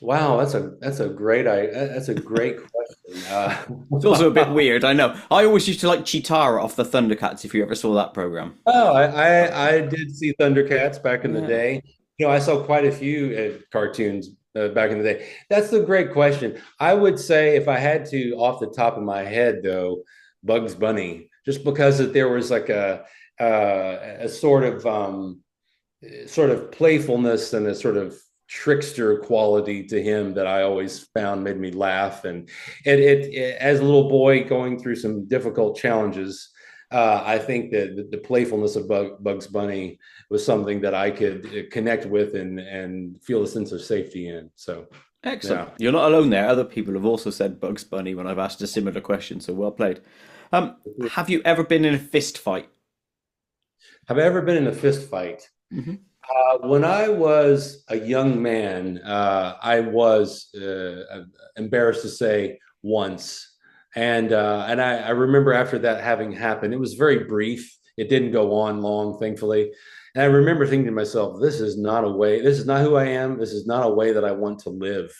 Wow, that's a great question. It's also a bit weird, I know. I always used to like Chitara off the Thundercats. If you ever saw that program, oh, I did see Thundercats back in the yeah. day. I saw quite a few cartoons back in the day. That's a great question. I would say if I had to, off the top of my head, though, Bugs Bunny, just because there was like a sort of playfulness and a sort of trickster quality to him that I always found made me laugh. And as a little boy going through some difficult challenges, I think that the playfulness of Bugs Bunny was something that I could connect with and feel a sense of safety in. So, Excellent. yeah. You're not alone there. Other people have also said Bugs Bunny when I've asked a similar question, so well played. Have you ever been in a fist fight? Have I ever been in a fist fight? Hmm. When I was a young man, I was embarrassed to say once, and I remember after that having happened, it was very brief. It didn't go on long, thankfully. And I remember thinking to myself, this is not a way, this is not who I am. This is not a way that I want to live.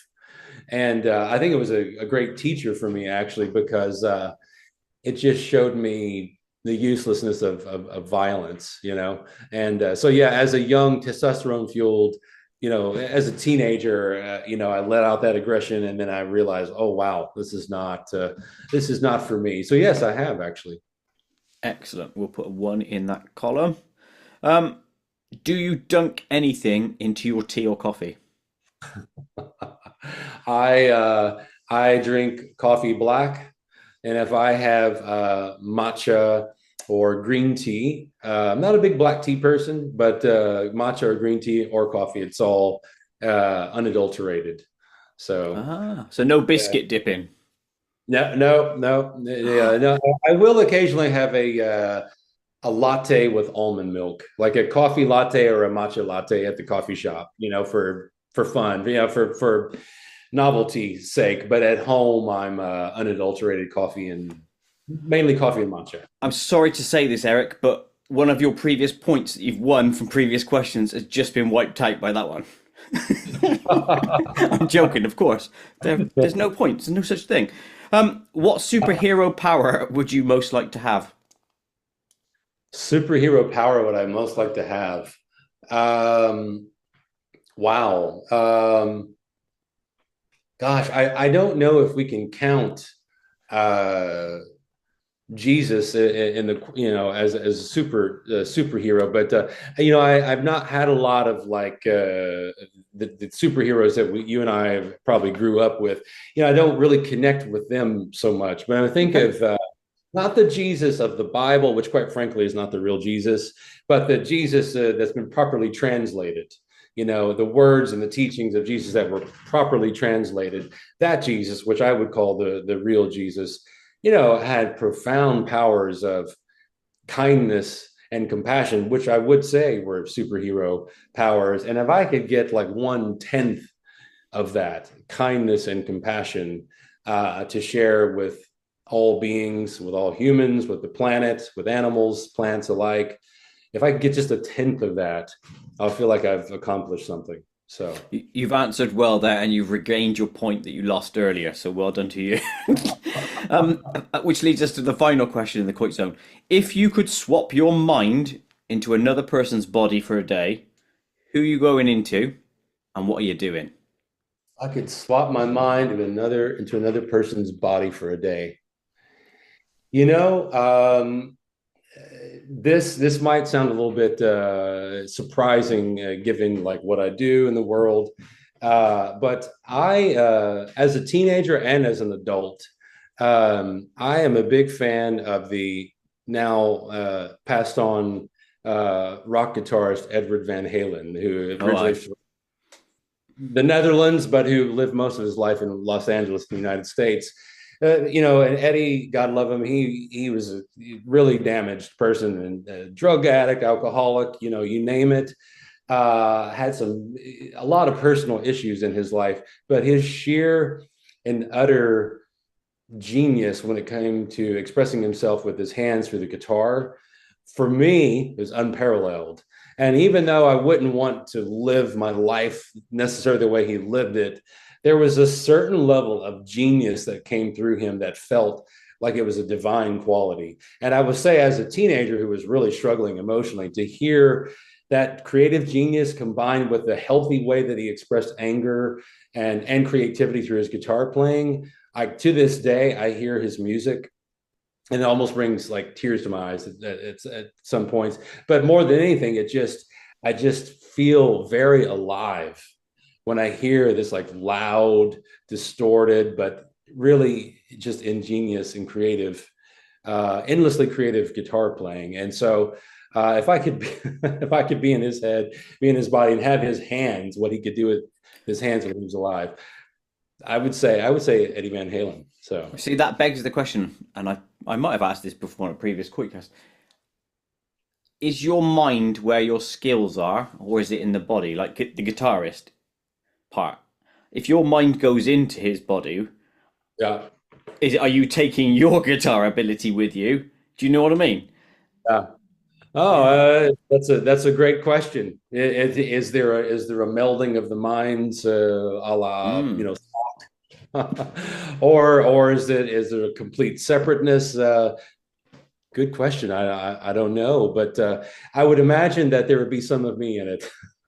And I think it was a great teacher for me, actually, because it just showed me the uselessness of violence, you know? And so, yeah, as a young testosterone fueled, you know, as a teenager, you know, I let out that aggression, and then I realized, oh, wow, this is not for me. So yes, I have actually. Excellent. We'll put a 1 in that column. Um, do you dunk anything into your tea or coffee? I drink coffee black, and if I have matcha or green tea, I'm not a big black tea person, but matcha or green tea or coffee, it's all unadulterated. So So no yeah. biscuit dipping. Yeah, no. I will occasionally have a latte with almond milk, like a coffee latte or a matcha latte at the coffee shop, you know, for fun, you know, for novelty's sake. But at home, I'm unadulterated coffee and mainly coffee and matcha. I'm sorry to say this, Eric, but one of your previous points that you've won from previous questions has just been wiped out by that one. I'm joking, of course. There's no points, there's no such thing. What superhero power would you most like to have? Superhero power would I most like to have? Um, wow. Gosh, I don't know if we can count uh, Jesus in the, you know, as a superhero, but you know, I've not had a lot of like the superheroes that you and I have probably grew up with. You know, I don't really connect with them so much. But I think Okay. of not the Jesus of the Bible, which quite frankly is not the real Jesus, but the Jesus that's been properly translated. You know, the words and the teachings of Jesus that were properly translated. That Jesus, which I would call the real Jesus, you know, had profound powers of kindness and compassion, which I would say were superhero powers. And if I could get like 1/10 of that kindness and compassion to share with all beings, with all humans, with the planet, with animals, plants alike, if I could get just 1/10 of that, I'll feel like I've accomplished something. So You've answered well there, and you've regained your point that you lost earlier. So well done to you. Which leads us to the final question in the Koit zone. If you could swap your mind into another person's body for a day, who are you going into, and what are you doing? I could swap my mind into another person's body for a day. You know, this might sound a little bit surprising, given like what I do in the world, but as a teenager and as an adult, I am a big fan of the now passed on rock guitarist Edward Van Halen, who Oh, originally I. from the Netherlands, but who lived most of his life in Los Angeles, the United States. You know, and Eddie, God love him, he was a really damaged person and a drug addict, alcoholic, you know, you name it. Had a lot of personal issues in his life, but his sheer and utter genius when it came to expressing himself with his hands through the guitar, for me, is unparalleled. And even though I wouldn't want to live my life necessarily the way he lived it, there was a certain level of genius that came through him that felt like it was a divine quality. And I would say, as a teenager who was really struggling emotionally, to hear that creative genius combined with the healthy way that he expressed anger and creativity through his guitar playing, to this day, I hear his music and it almost brings like tears to my eyes at some points. But more than anything, I just feel very alive when I hear this like loud, distorted, but really just ingenious and creative, endlessly creative guitar playing. And so, if I could, if I could be in his head, be in his body, and have his hands, what he could do with his hands when he was alive, I would say Eddie Van Halen. So See, that begs the question, and I might have asked this before on a previous QuickCast. Is your mind where your skills are, or is it in the body, like the guitarist part? If your mind goes into his body, yeah, are you taking your guitar ability with you? Do you know what I mean? yeah. Oh, Yeah. that's a great question. Is there a melding of the minds, a la Mm. or is there a complete separateness? Good question. I don't know, but I would imagine that there would be some of me in it.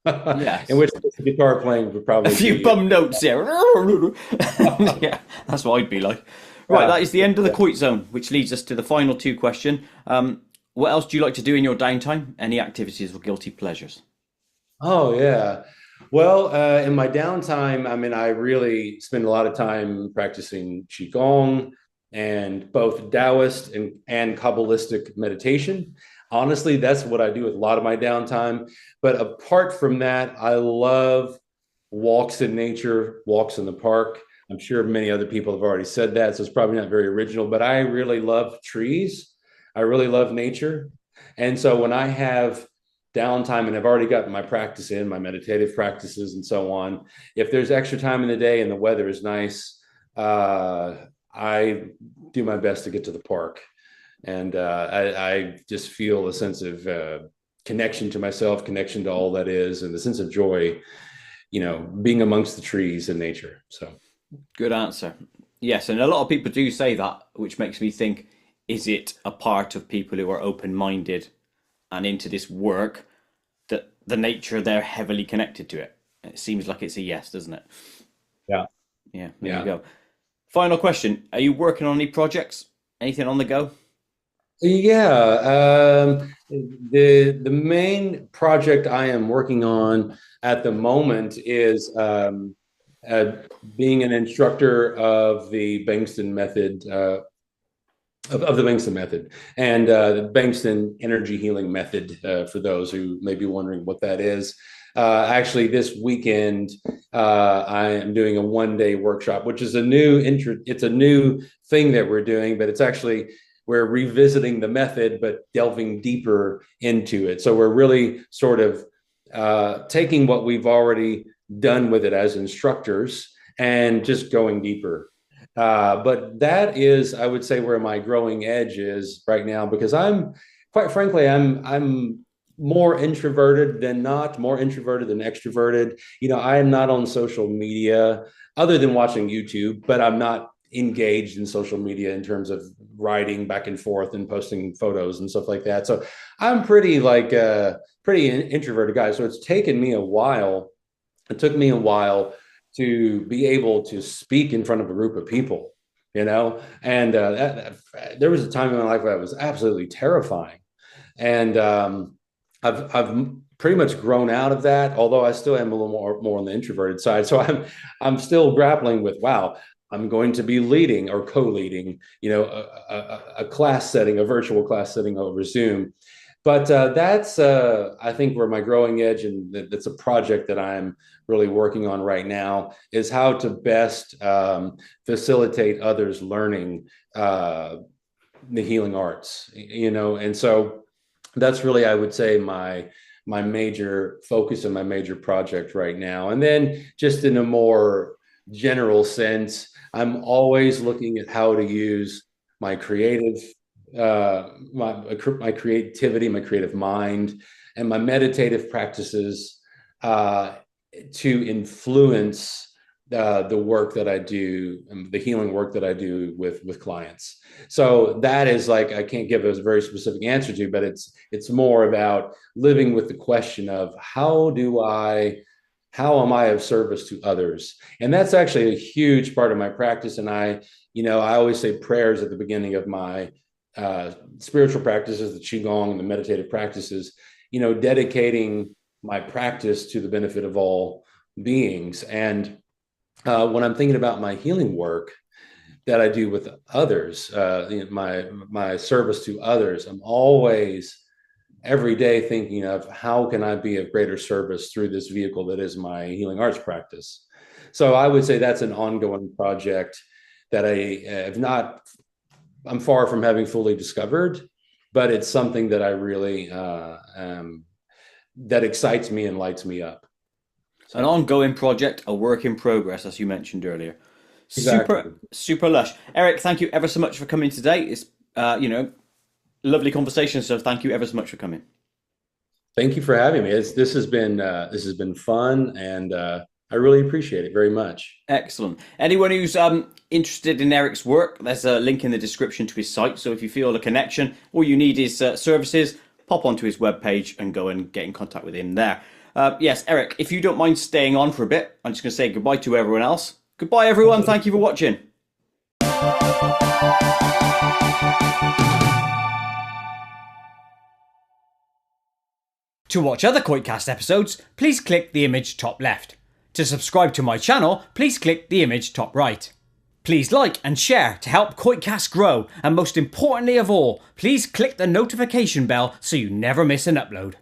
In Yes. which case the guitar playing would A probably few be. bum notes here. Yeah, that's what I'd be like. Right, Yeah, that is the end of the yeah. Koit zone, which leads us to the final two question. What else do you like to do in your downtime? Any activities or guilty pleasures? Oh yeah. Well, in my downtime, I mean, I really spend a lot of time practicing qigong and both Taoist and Kabbalistic meditation. Honestly, that's what I do with a lot of my downtime. But apart from that, I love walks in nature, walks in the park. I'm sure many other people have already said that, so it's probably not very original, but I really love trees. I really love nature. And so when I have downtime and I've already gotten my practice in, my meditative practices and so on, if there's extra time in the day and the weather is nice, I do my best to get to the park. And I just feel a sense of connection to myself, connection to all that is, and the sense of joy, being amongst the trees and nature. So, Good answer. Yes, and a lot of people do say that, which makes me think, is it a part of people who are open-minded and into this work that the nature they're heavily connected to it? It seems like it's a yes, doesn't it? yeah, Yeah, there you yeah. go. Final question. Are you working on any projects? Anything on the go? Yeah, the main project I am working on at the moment is uh, being an instructor of the Bengston method, of the Bengston method, and the Bengston energy healing method. For those who may be wondering what that is, actually, this weekend I am doing a 1 day workshop, which is a new It's a new thing that we're doing, but it's actually we're revisiting the method, but delving deeper into it. So we're really sort of taking what we've already done with it as instructors and just going deeper. But that is, I would say, where my growing edge is right now, because quite frankly, I'm more introverted than not, more introverted than extroverted. I am not on social media other than watching YouTube, but I'm not engaged in social media in terms of writing back and forth and posting photos and stuff like that. So I'm pretty like pretty introverted guy. So it's taken me a while. It took me a while to be able to speak in front of a group of people, and there was a time in my life where it was absolutely terrifying, and I've pretty much grown out of that. Although I still am a little more on the introverted side, so I'm still grappling with, wow, I'm going to be leading or co-leading, a class setting, a virtual class setting over Zoom. But that's, I think, where my growing edge, and that's a project that I'm really working on right now, is how to best facilitate others learning the healing arts, and so that's really, I would say, my major focus and my major project right now. And then just in a more general sense, I'm always looking at how to use my creative my creativity, my creative mind, and my meditative practices uh, to influence the work that I do, and the healing work that I do with clients. So that is, like, I can't give a very specific answer to, but it's more about living with the question of how am I of service to others? And that's actually a huge part of my practice. And I always say prayers at the beginning of my spiritual practices, the qigong and the meditative practices, dedicating my practice to the benefit of all beings. And when I'm thinking about my healing work that I do with others, my service to others, I'm always every day thinking of how can I be of greater service through this vehicle that is my healing arts practice. So I would say that's an ongoing project that I have not, I'm far from having fully discovered, but it's something that I really, that excites me and lights me up. An So ongoing project, a work in progress, as you mentioned earlier. exactly. Super, super lush. Eric, thank you ever so much for coming today. It's, lovely conversation. So thank you ever so much for coming. Thank you for having me. This has been fun, and I really appreciate it very much. Excellent. Anyone who's interested in Eric's work, there's a link in the description to his site. So if you feel a connection, all you need is services, pop onto his webpage and go and get in contact with him there. Yes, Eric, if you don't mind staying on for a bit, I'm just going to say goodbye to everyone else. Goodbye, everyone. Thank you for watching. To watch other KoitCast episodes, please click the image top left. To subscribe to my channel, please click the image top right. Please like and share to help KoitCast grow, and most importantly of all, please click the notification bell so you never miss an upload.